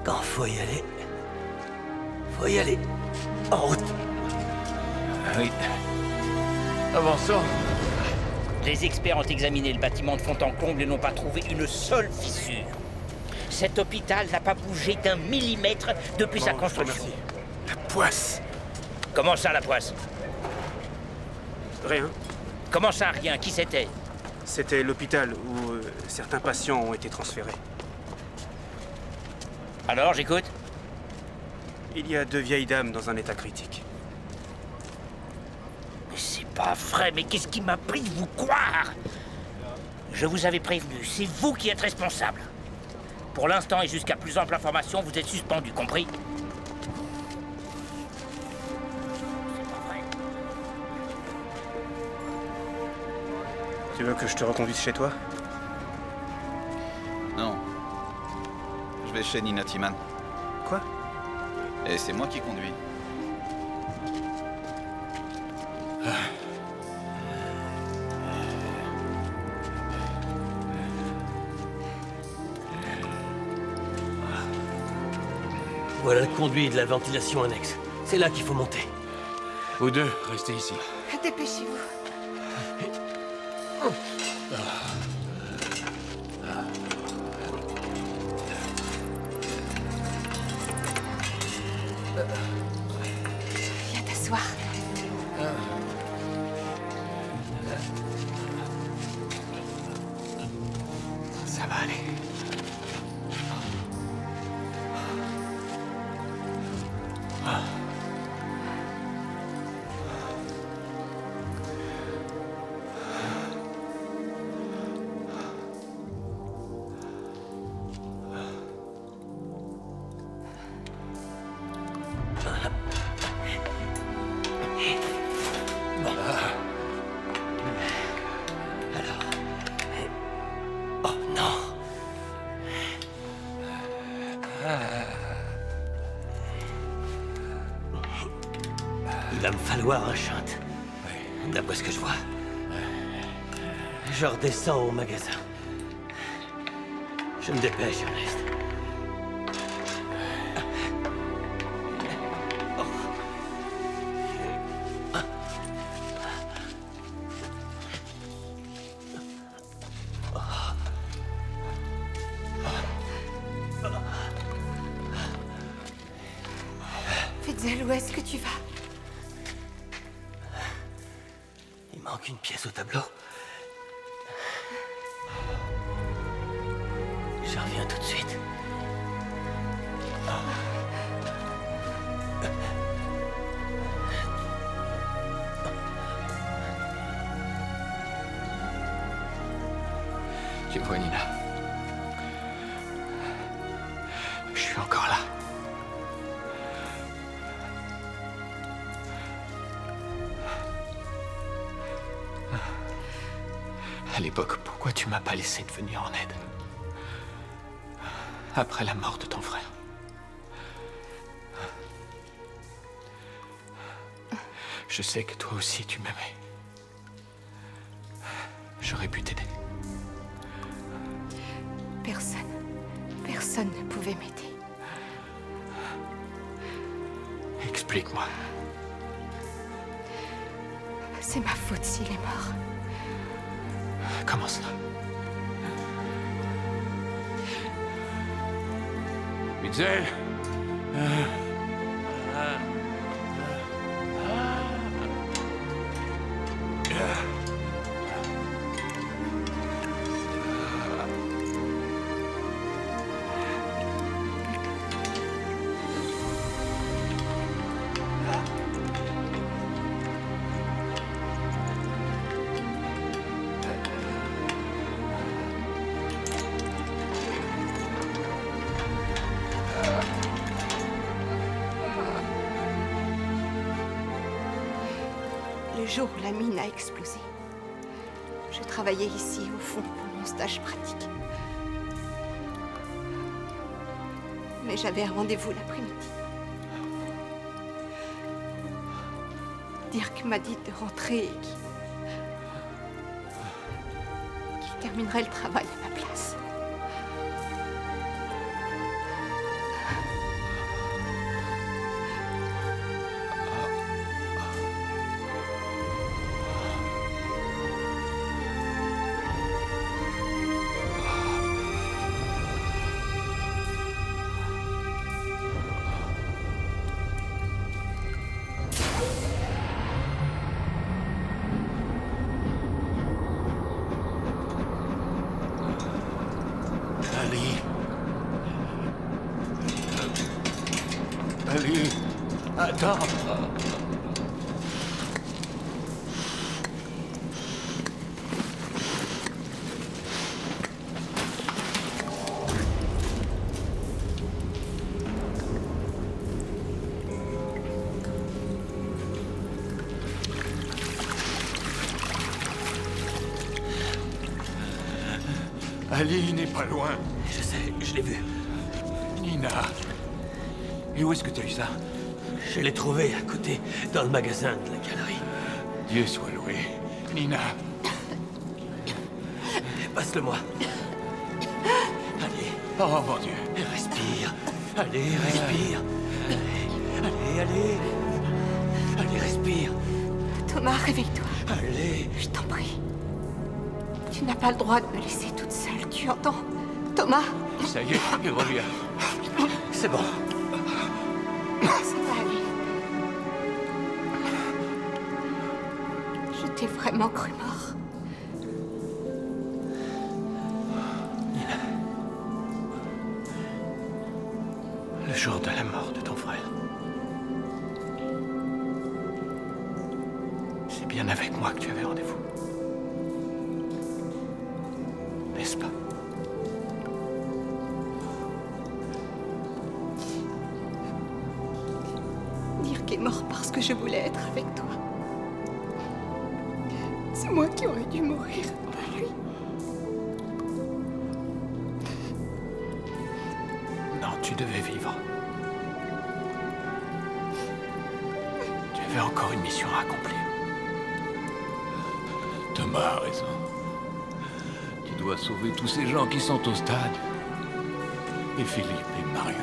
Speaker 8: Quand faut y aller, faut y aller. En route.
Speaker 18: Oui. Avançons.
Speaker 5: Les experts ont examiné le bâtiment de fond en comble et n'ont pas trouvé une seule fissure. Cet hôpital n'a pas bougé d'un millimètre depuis sa construction.
Speaker 17: La poisse.
Speaker 5: Comment ça, la poisse?
Speaker 17: Rien.
Speaker 5: Comment ça, rien? Qui c'était?
Speaker 17: C'était l'hôpital où certains patients ont été transférés.
Speaker 5: Alors, j'écoute.
Speaker 17: Il y a 2 vieilles dames dans un état critique.
Speaker 5: Mais c'est pas vrai, mais qu'est-ce qui m'a pris de vous croire? Je vous avais prévenu, c'est vous qui êtes responsable. Pour l'instant et jusqu'à plus ample information, vous êtes suspendu, compris?
Speaker 17: Tu veux que je te reconduise chez toi?
Speaker 12: Non. Je vais chez Nina Timan.
Speaker 17: Quoi?
Speaker 12: Et c'est moi qui conduis.
Speaker 8: Voilà le conduit de la ventilation annexe. C'est là qu'il faut monter.
Speaker 18: Vous deux, restez ici.
Speaker 3: Dépêchez-vous. Viens t'asseoir.
Speaker 6: Ça va aller.
Speaker 8: me falloir un shunt. D'après ce que je vois. Je redescends au magasin. Je me dépêche, Ernest.
Speaker 3: Fitzel, où est-ce que tu vas?
Speaker 8: Il manque une pièce au tableau. Je reviens tout de suite.
Speaker 6: Tu vois, Nina. Je suis encore là. À l'époque, pourquoi tu m'as pas laissé te venir en aide? Après la mort de ton frère. Je sais que toi aussi tu m'aimais. J'aurais pu t'aider.
Speaker 3: Personne ne pouvait m'aider.
Speaker 6: Explique-moi.
Speaker 3: C'est ma faute s'il est mort.
Speaker 6: Comment ça?
Speaker 18: Mitzel.
Speaker 3: Le jour où la mine a explosé, je travaillais ici, au fond, pour mon stage pratique. Mais j'avais un rendez-vous l'après-midi. Dirk m'a dit de rentrer et qu'il terminerait le travail à ma place.
Speaker 18: Ali, attends. Ali n'est pas loin.
Speaker 8: Je sais, je l'ai vu.
Speaker 18: Nina. Et où est-ce que tu as eu ça?
Speaker 8: Je l'ai trouvé à côté, dans le magasin de la galerie.
Speaker 18: Dieu soit loué. Nina.
Speaker 8: Passe-le-moi. Allez.
Speaker 18: Oh mon Dieu.
Speaker 8: Respire. Allez, respire. Allez. Allez, respire.
Speaker 3: Thomas, réveille-toi.
Speaker 8: Allez.
Speaker 3: Je t'en prie. Tu n'as pas le droit de me laisser toute seule, tu entends? Thomas.
Speaker 18: Ça y est, il revient.
Speaker 8: C'est bon.
Speaker 3: Ça va aller. Je t'ai vraiment cru mort.
Speaker 6: Nina. Le jour de la mort de ton frère. C'est bien avec moi que tu avais rendez-vous. N'est-ce pas?
Speaker 3: Dirk est mort parce que je voulais être avec toi. C'est moi qui aurais dû mourir, pas lui.
Speaker 6: Non, tu devais vivre. Tu avais avez encore une mission à accomplir.
Speaker 18: Thomas a raison. Tu dois sauver tous ces gens qui sont au stade. Et Philippe et Marion.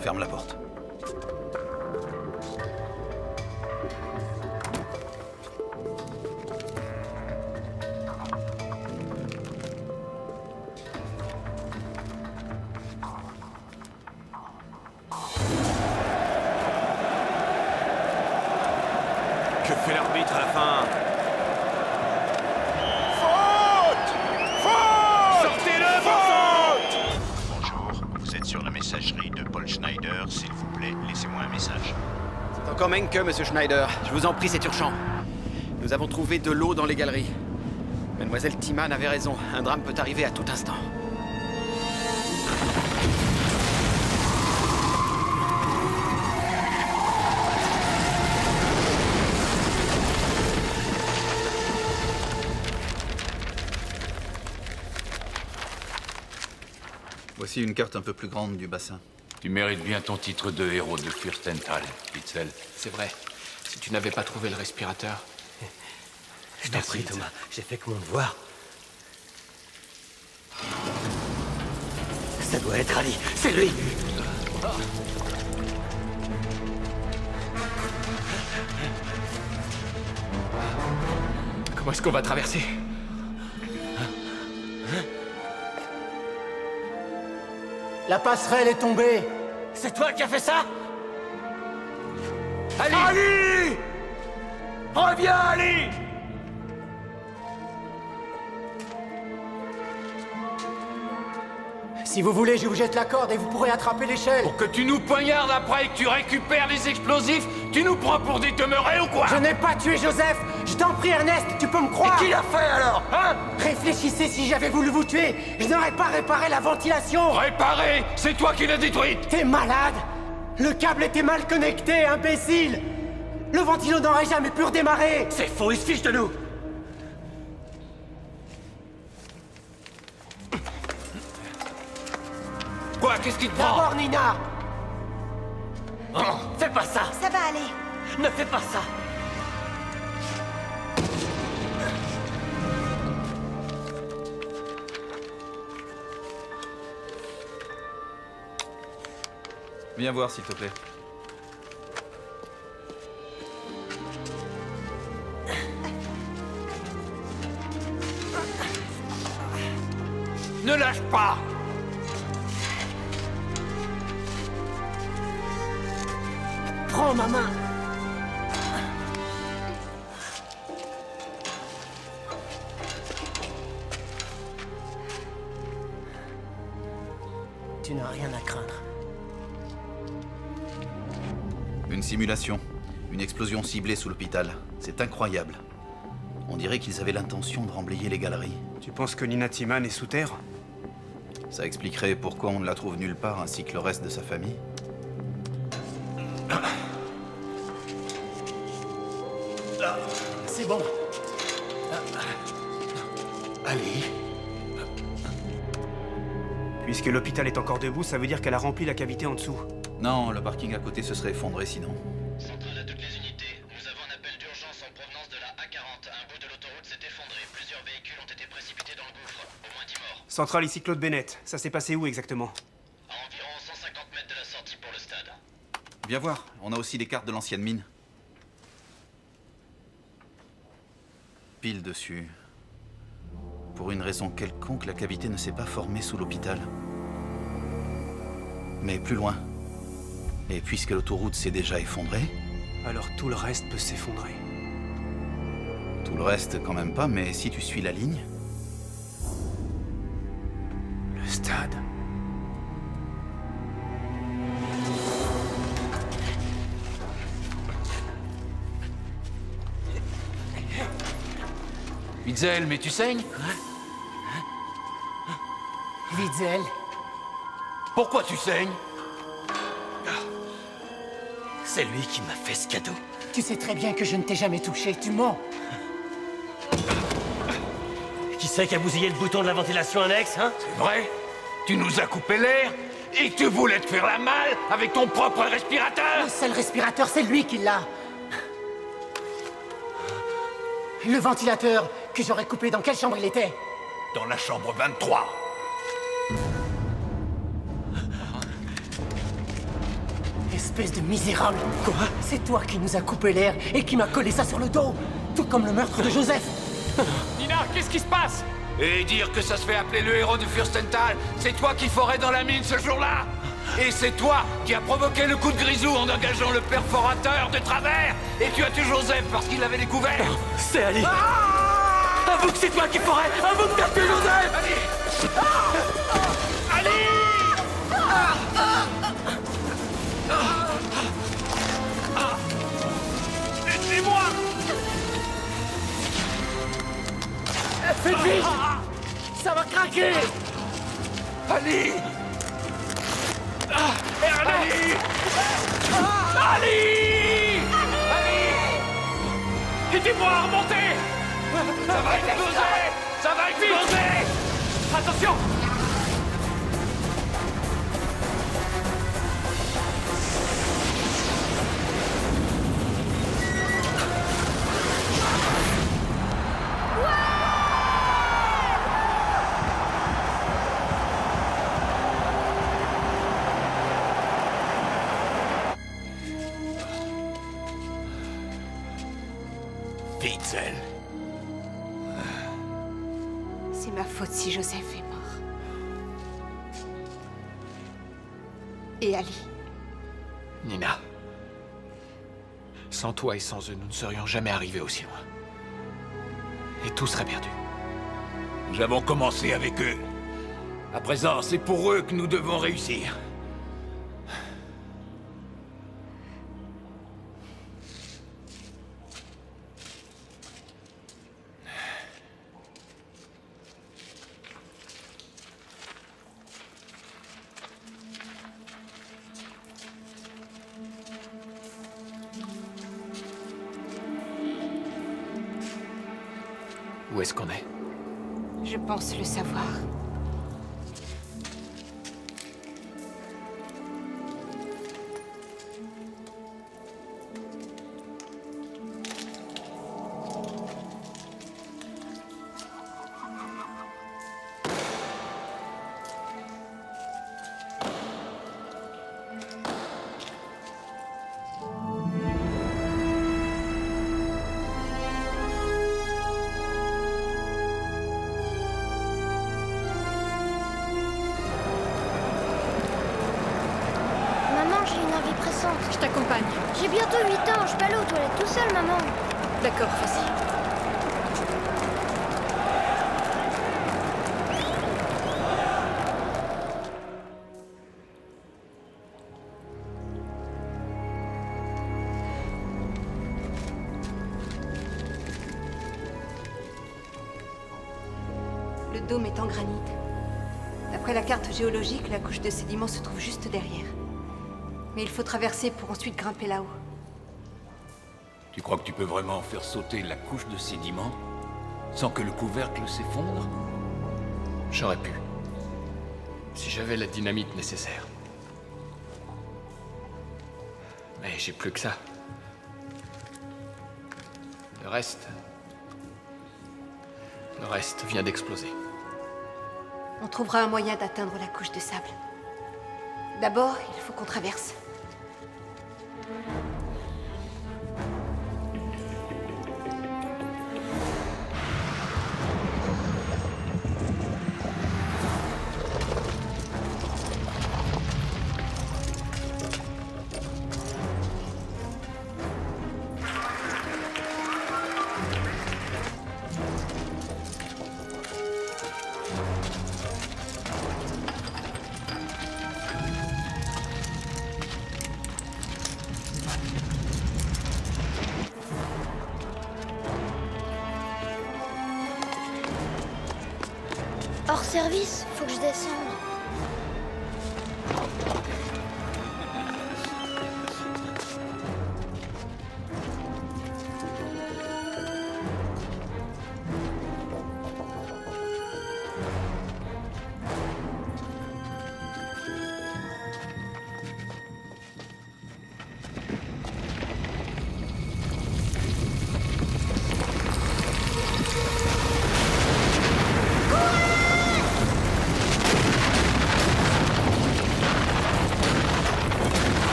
Speaker 12: Ferme la porte.
Speaker 17: Que fait l'arbitre à la fin?
Speaker 11: Sortez-le, faute! Bonjour, vous êtes sur la messagerie de Paul Schneider. S'il vous plaît, laissez-moi un message.
Speaker 10: C'est encore Menke, monsieur Schneider. Je vous en prie, c'est urgent. Nous avons trouvé de l'eau dans les galeries. Mademoiselle Timan avait raison. Un drame peut arriver à tout instant.
Speaker 12: Voici une carte un peu plus grande du bassin.
Speaker 18: Tu mérites bien ton titre de héros de Fürstenthal, Witzel.
Speaker 6: C'est vrai. Si tu n'avais pas trouvé le respirateur...
Speaker 8: Je t'en prie, Thomas. J'ai fait que mon devoir. Ça doit être Ali. C'est lui.
Speaker 6: Comment est-ce qu'on va traverser?
Speaker 13: La passerelle est tombée.
Speaker 8: C'est toi qui as fait ça?
Speaker 18: Ali!
Speaker 8: Ali! Reviens, Ali!
Speaker 13: Si vous voulez, je vous jette la corde et vous pourrez attraper l'échelle.
Speaker 18: Pour que tu nous poignardes après et que tu récupères les explosifs, tu nous prends pour des demeurés ou quoi?
Speaker 13: Je n'ai pas tué Joseph. Je t'en prie, Ernest, tu peux me croire.
Speaker 8: Et qui l'a fait alors, hein?
Speaker 13: Réfléchissez, si j'avais voulu vous tuer, je n'aurais pas réparé la ventilation.
Speaker 18: Réparé? C'est toi qui l'as détruite.
Speaker 13: T'es malade? Le câble était mal connecté, imbécile. Le ventilo n'aurait jamais pu redémarrer.
Speaker 8: C'est faux, il se fiche de nous.
Speaker 18: Quoi? Qu'est-ce qui te prend?
Speaker 13: D'abord, Nina.
Speaker 8: Oh, fais pas ça.
Speaker 3: Ça va aller.
Speaker 8: Ne fais pas ça.
Speaker 12: Viens voir, s'il te plaît.
Speaker 18: Ne lâche pas!
Speaker 13: Prends ma main. Tu n'as rien à craindre.
Speaker 12: Une simulation. Une explosion ciblée sous l'hôpital. C'est incroyable. On dirait qu'ils avaient l'intention de remblayer les galeries.
Speaker 17: Tu penses que Nina Timan est sous terre?
Speaker 12: Ça expliquerait pourquoi on ne la trouve nulle part, ainsi que le reste de sa famille.
Speaker 13: C'est bon.
Speaker 17: Allez. Puisque l'hôpital est encore debout, ça veut dire qu'elle a rempli la cavité en dessous.
Speaker 12: Non, le parking à côté se serait effondré sinon.
Speaker 19: Centrale à toutes les unités. Nous avons un appel d'urgence en provenance de la A40. Un bout de l'autoroute s'est effondré. Plusieurs véhicules ont été précipités dans le gouffre. Au moins 10 morts.
Speaker 17: Centrale, ici Claude Bennett. Ça s'est passé où exactement?
Speaker 19: À environ 150 mètres de la sortie pour le stade.
Speaker 12: Viens voir, on a aussi les cartes de l'ancienne mine. Pile dessus. Pour une raison quelconque, la cavité ne s'est pas formée sous l'hôpital. Mais plus loin. Et puisque l'autoroute s'est déjà effondrée...
Speaker 17: Alors tout le reste peut s'effondrer.
Speaker 12: Tout le reste, quand même pas, mais si tu suis la ligne...
Speaker 17: Le stade...
Speaker 18: Witzel, mais tu saignes?
Speaker 13: Witzel.
Speaker 18: Pourquoi tu saignes?
Speaker 8: C'est lui qui m'a fait ce cadeau.
Speaker 13: Tu sais très bien que je ne t'ai jamais touché, tu mens.
Speaker 8: Qui c'est qui a bousillé le bouton de la ventilation annexe, hein?
Speaker 18: C'est vrai? Tu nous as coupé l'air et tu voulais te faire la malle avec ton propre respirateur?
Speaker 13: Le seul respirateur, c'est lui qui l'a. Le ventilateur que j'aurais coupé, dans quelle chambre il était?
Speaker 18: Dans la chambre 23.
Speaker 13: Espèce de misérable. Quoi? C'est toi qui nous as coupé l'air et qui m'a collé ça sur le dos. Tout comme le meurtre de Joseph.
Speaker 6: Nina, qu'est-ce qui se passe?
Speaker 18: Et dire que ça se fait appeler le héros de Fürstenthal, c'est toi qui forais dans la mine ce jour-là. Et c'est toi qui as provoqué le coup de grisou en engageant le perforateur de travers. Et tu as tué Joseph parce qu'il l'avait découvert.
Speaker 8: C'est Ali. Avoue que c'est toi qui forais. Avoue que t'as tué Joseph.
Speaker 18: Ali. Aidez-moi.
Speaker 13: Faites vite! Ça va craquer!
Speaker 18: Ali! Ali! Ali! Ali! Aidez-moi à remonter! Ça va exploser! Ça va exploser! Attention! Witzel.
Speaker 3: C'est ma faute si Joseph est mort. Et Ali.
Speaker 6: Nina. Sans toi et sans eux, nous ne serions jamais arrivés aussi loin. Et tout serait perdu.
Speaker 18: Nous avons commencé avec eux. À présent, c'est pour eux que nous devons réussir.
Speaker 6: Où est-ce qu'on est?
Speaker 3: Je pense le savoir.
Speaker 14: Je t'accompagne.
Speaker 2: J'ai bientôt 8 ans, je peux aller aux toilettes tout seul, maman.
Speaker 14: D'accord, vas-y.
Speaker 3: Le dôme est en granit. D'après la carte géologique, la couche de sédiments se trouve juste derrière. Mais il faut traverser pour ensuite grimper là-haut.
Speaker 18: Tu crois que tu peux vraiment faire sauter la couche de sédiments sans que le couvercle s'effondre?
Speaker 6: J'aurais pu. Si j'avais la dynamite nécessaire. Mais j'ai plus que ça. Le reste vient d'exploser.
Speaker 3: On trouvera un moyen d'atteindre la couche de sable. D'abord, il faut qu'on traverse.
Speaker 2: Hors service, faut que je descende.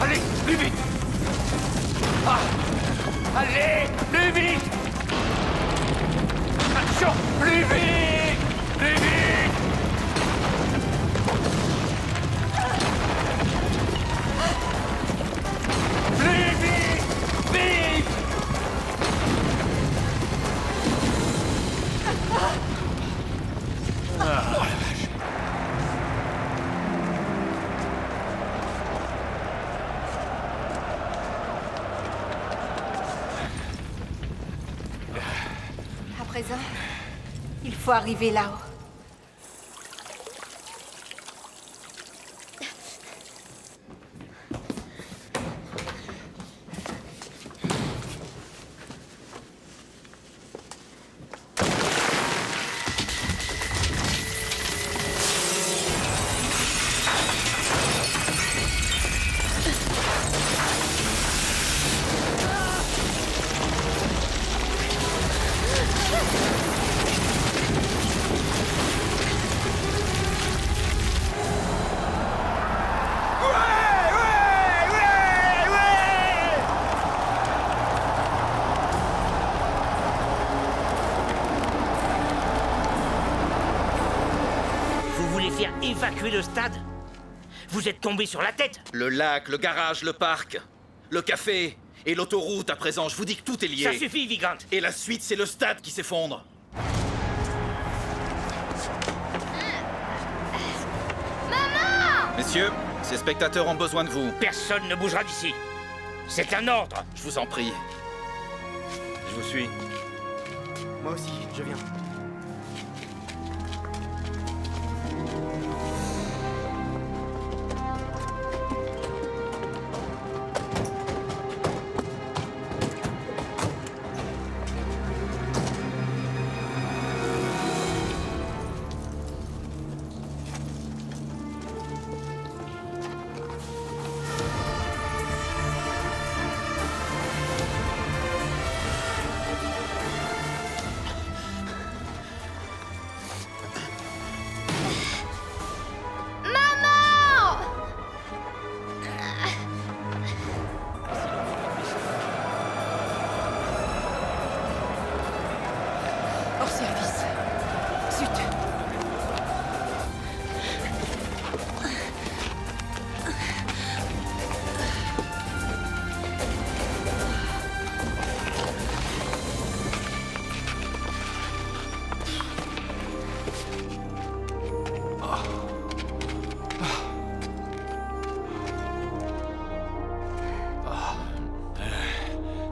Speaker 18: Allez, plus vite! Ah! Allez, plus vite! Attention, plus vite! Plus vite! Plus vite! Vite! Ah.
Speaker 3: À présent, il faut arriver là-haut.
Speaker 5: Vous voulez faire évacuer le stade? Vous êtes tombé sur la tête?
Speaker 20: Le lac, le garage, le parc, le café et l'autoroute à présent, je vous dis que tout est lié.
Speaker 5: Ça suffit, Vigant.
Speaker 20: Et la suite, c'est le stade qui s'effondre.
Speaker 2: Maman!
Speaker 20: Messieurs, ces spectateurs ont besoin de vous.
Speaker 5: Personne ne bougera d'ici. C'est un ordre.
Speaker 20: Je vous en prie.
Speaker 17: Je vous suis. Moi aussi, je viens.
Speaker 14: Hors service. Zut.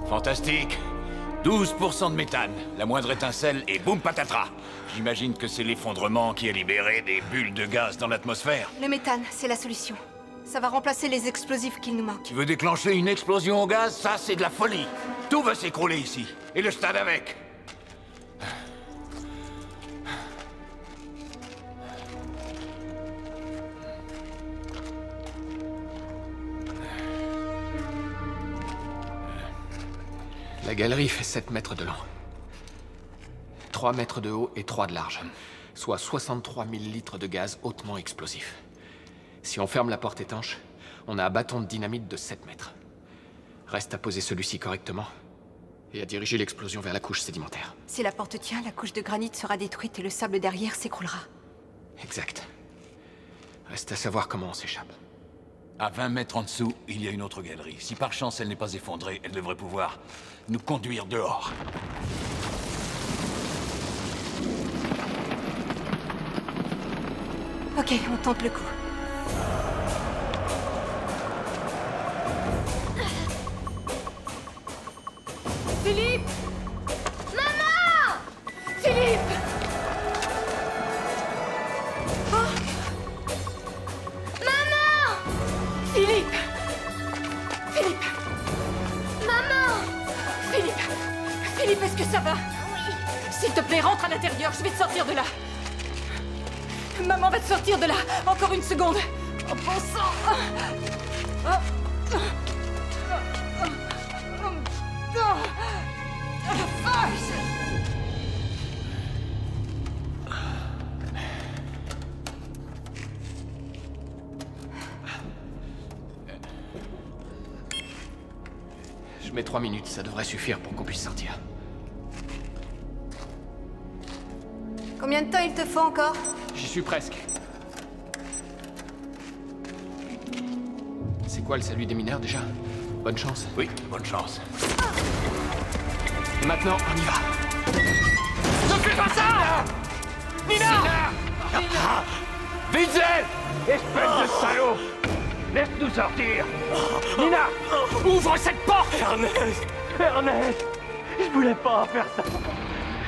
Speaker 18: Fantastique. 12% de méthane. La moindre étincelle et boum patatras. J'imagine que c'est l'effondrement qui a libéré des bulles de gaz dans l'atmosphère.
Speaker 3: Le méthane, c'est la solution. Ça va remplacer les explosifs qu'il nous manque.
Speaker 18: Tu veux déclencher une explosion au gaz? Ça, c'est de la folie. Tout va s'écrouler ici. Et le stade avec.
Speaker 6: La galerie fait 7 mètres de long. 3 mètres de haut et 3 de large. Soit 63 000 litres de gaz hautement explosif. Si on ferme la porte étanche, on a un bâton de dynamite de 7 mètres. Reste à poser celui-ci correctement et à diriger l'explosion vers la couche sédimentaire.
Speaker 3: Si la porte tient, la couche de granit sera détruite et le sable derrière s'écroulera.
Speaker 6: Exact. Reste à savoir comment on s'échappe.
Speaker 18: À 20 mètres en dessous, il y a une autre galerie. Si par chance elle n'est pas effondrée, elle devrait pouvoir nous conduire dehors.
Speaker 3: Ok, on tente le coup.
Speaker 14: Philippe!
Speaker 2: Maman!
Speaker 14: Philippe!
Speaker 2: Maman!
Speaker 14: Philippe! Philippe!
Speaker 2: Maman!
Speaker 14: Philippe! Philippe, est-ce que ça va? Oui. S'il te plaît, rentre à l'intérieur, je vais te sortir de là. Maman va te sortir de là. Encore une seconde. En pensant.
Speaker 6: Je mets 3 minutes, ça devrait suffire pour qu'on puisse sortir.
Speaker 3: Combien de temps il te faut encore?
Speaker 6: J'y suis presque. C'est quoi le salut des mineurs déjà? Bonne chance.
Speaker 18: Oui, bonne chance.
Speaker 6: Et maintenant, on y va.
Speaker 18: Ne fais pas ça! Nina! Witzel! Espèce de salaud! Laisse-nous sortir! Nina! Ouvre cette porte!
Speaker 8: Ernest! Je voulais pas faire ça!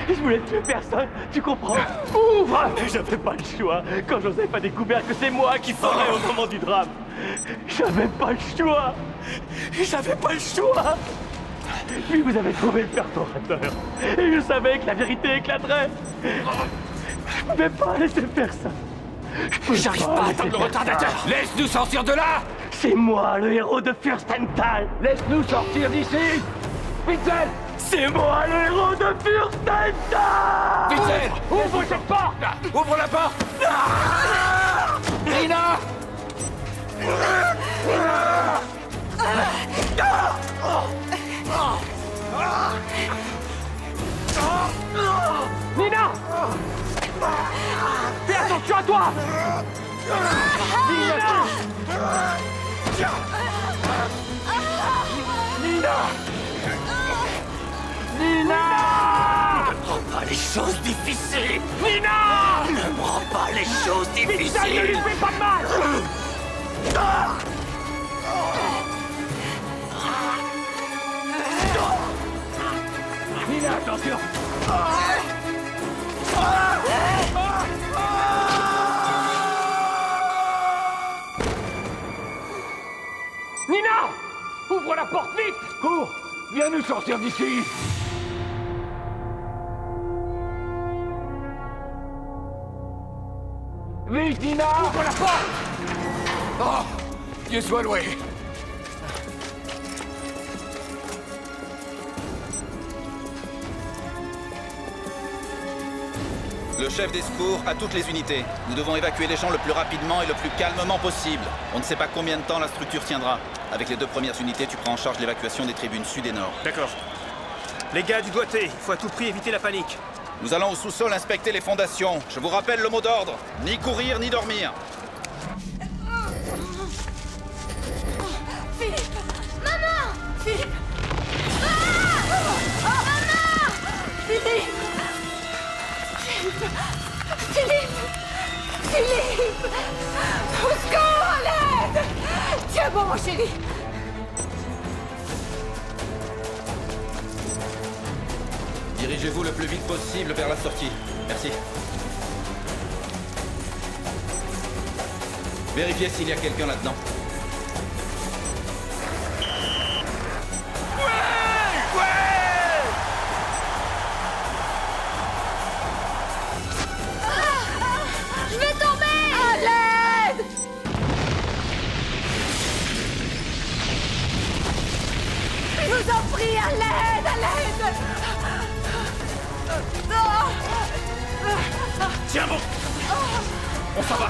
Speaker 8: Je voulais tuer personne, tu comprends? Ouvre! J'avais pas le choix quand Joseph a découvert que c'est moi qui ferais au moment du drame. J'avais pas le choix! J'avais pas le choix! Puis vous avez trouvé le perturbateur. Et je savais que la vérité éclaterait. Je pouvais pas laisser faire ça.
Speaker 18: J'arrive pas à atteindre le retardateur! Laisse-nous sortir de là!
Speaker 8: C'est moi, le héros de Fürstenthal!
Speaker 18: Laisse-nous sortir d'ici! Witzel!
Speaker 8: C'est moi, le héros de Fürstenthal!
Speaker 18: Witzel! Ouvre cette porte! Ouvre la porte! Nina!
Speaker 8: Nina! Fais attention à toi! Nina! Nina! Nina! Ne prends pas les choses difficiles! Nina! Ne prends pas les choses difficiles! Ne lui fais pas de mal!
Speaker 18: Nina, attention!
Speaker 8: Nina! Ouvre la porte vite!
Speaker 18: Cours! Viens nous sortir d'ici! Vite, Nina!
Speaker 8: Ouvre la porte!
Speaker 18: Oh! Dieu soit loué!
Speaker 12: Le chef des secours à toutes les unités. Nous devons évacuer les gens le plus rapidement et le plus calmement possible. On ne sait pas combien de temps la structure tiendra. Avec les 2 premières unités, tu prends en charge l'évacuation des tribunes sud et nord.
Speaker 17: D'accord. Les gars du doigté, il faut à tout prix éviter la panique.
Speaker 12: Nous allons au sous-sol inspecter les fondations. Je vous rappelle le mot d'ordre. Ni courir, ni dormir.
Speaker 2: Philippe! Maman!
Speaker 14: Philippe!
Speaker 2: Maman!
Speaker 14: Philippe! Philippe! Philippe! Au secours, à l'aide! Tiens bon, mon chéri!
Speaker 12: Dirigez-vous le plus vite possible vers la sortie. Merci. Vérifiez s'il y a quelqu'un là-dedans.
Speaker 2: Je vais tomber!
Speaker 14: À l'aide! Je vous en prie, à l'aide! À l'aide!
Speaker 18: Tiens bon! On s'en va!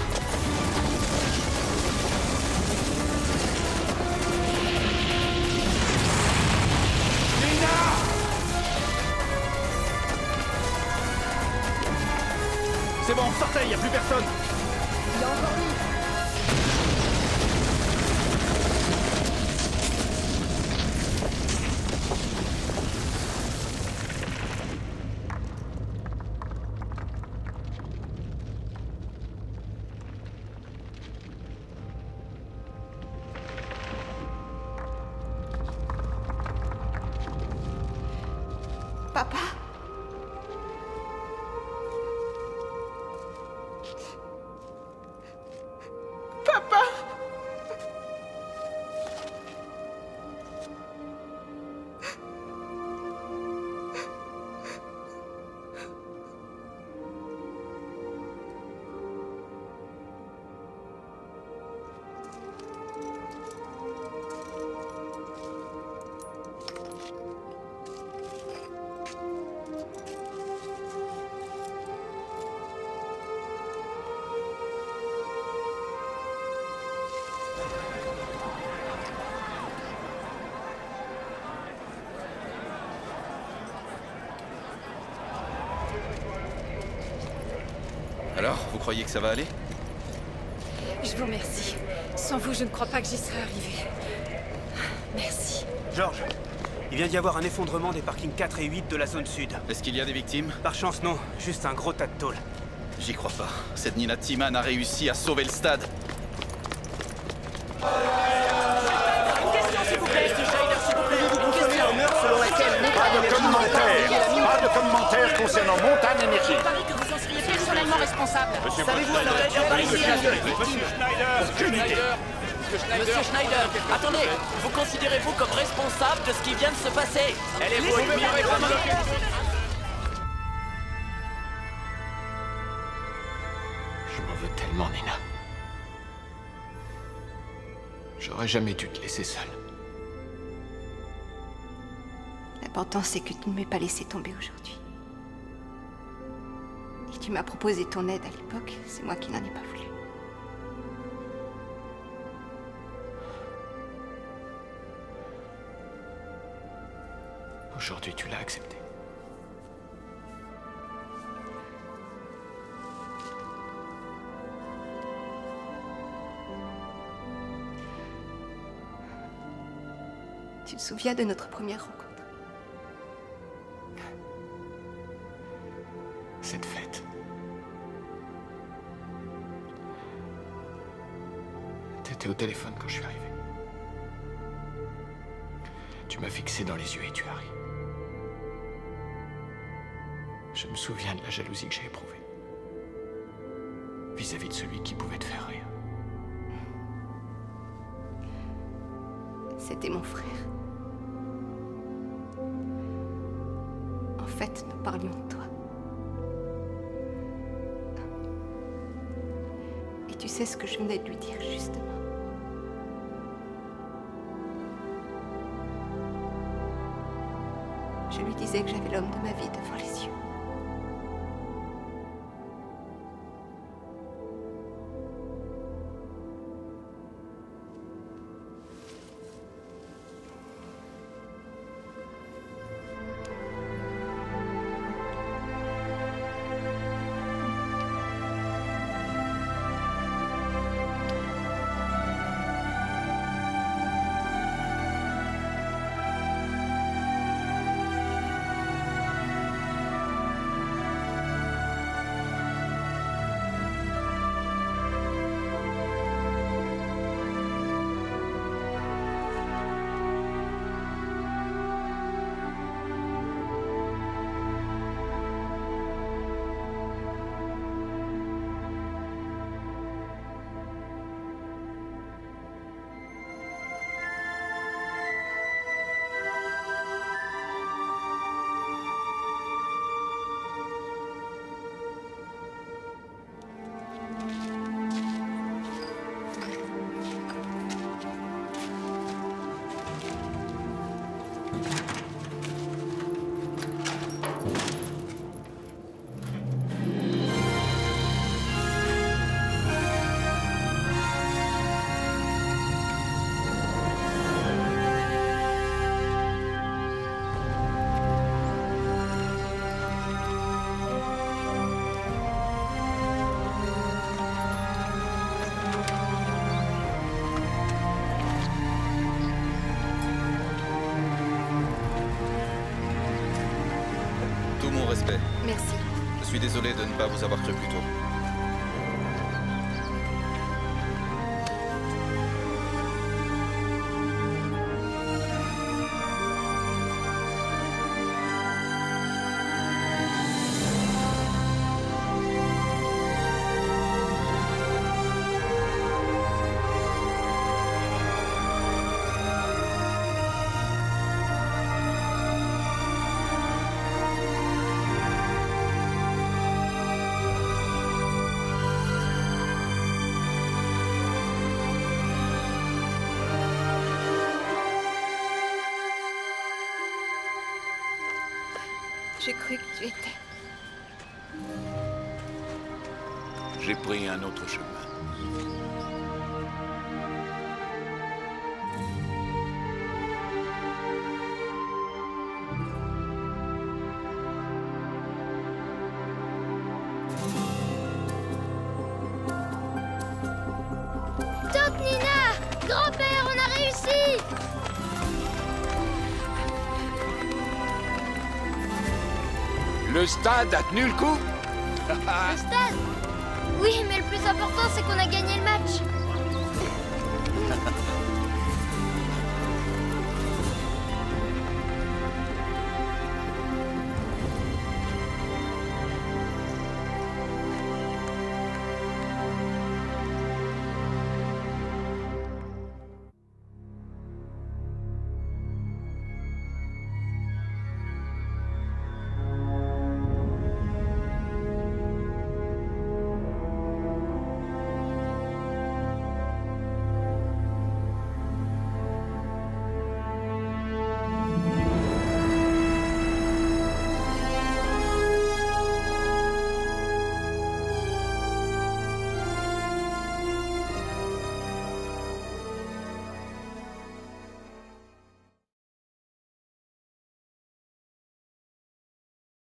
Speaker 17: C'est bon, sortez, il n'y a plus personne.
Speaker 14: Il y a encore lui.
Speaker 3: Papa? Papa?
Speaker 12: Alors, vous croyez que ça va aller?
Speaker 14: Je vous remercie. Sans vous, je ne crois pas que j'y serais arrivée. Merci.
Speaker 17: George, il vient d'y avoir un effondrement des parkings 4 et 8 de la zone sud.
Speaker 12: Est-ce qu'il y a des victimes?
Speaker 17: Par chance, non. Juste un gros tas de tôle.
Speaker 12: J'y crois pas. Cette Nina Timan a réussi à sauver le stade.
Speaker 8: Une question, s'il vous plaît.
Speaker 11: Selon laquelle pas de commentaires concernant Montagne Énergie.
Speaker 14: Je parie que vous en seriez personnellement responsable.
Speaker 8: Savez-vous alors
Speaker 21: Monsieur Schneider, attendez, vous considérez-vous comme responsable de ce qui vient de se passer? Elle est vous
Speaker 6: Je m'en veux tellement, Nina. J'aurais jamais dû te laisser seule.
Speaker 3: L'important, c'est que tu ne m'aies pas laissé tomber aujourd'hui. Et tu m'as proposé ton aide à l'époque, c'est moi qui n'en ai pas voulu.
Speaker 6: Aujourd'hui, tu l'as accepté.
Speaker 3: Tu te souviens de notre première rencontre?
Speaker 6: Cette fête. T'étais au téléphone quand je suis arrivé. Tu m'as fixé dans les yeux et tu as ri. Je me souviens de la jalousie que j'ai éprouvée. Vis-à-vis de celui qui pouvait te faire rire.
Speaker 3: C'était mon frère. En fait, nous parlions de toi. Et tu sais ce que je venais de lui dire, justement. Je lui disais que j'avais l'homme de ma vie devant les yeux. Merci.
Speaker 12: Je suis désolé de ne pas vous avoir cru plus tôt.
Speaker 14: J'ai cru que tu étais...
Speaker 18: J'ai pris un autre chemin.
Speaker 2: Tante Nina! Grand-père, on a réussi!
Speaker 18: Le stade a tenu le coup?
Speaker 2: Le stade? Oui, mais le plus important, c'est qu'on a gagné le match.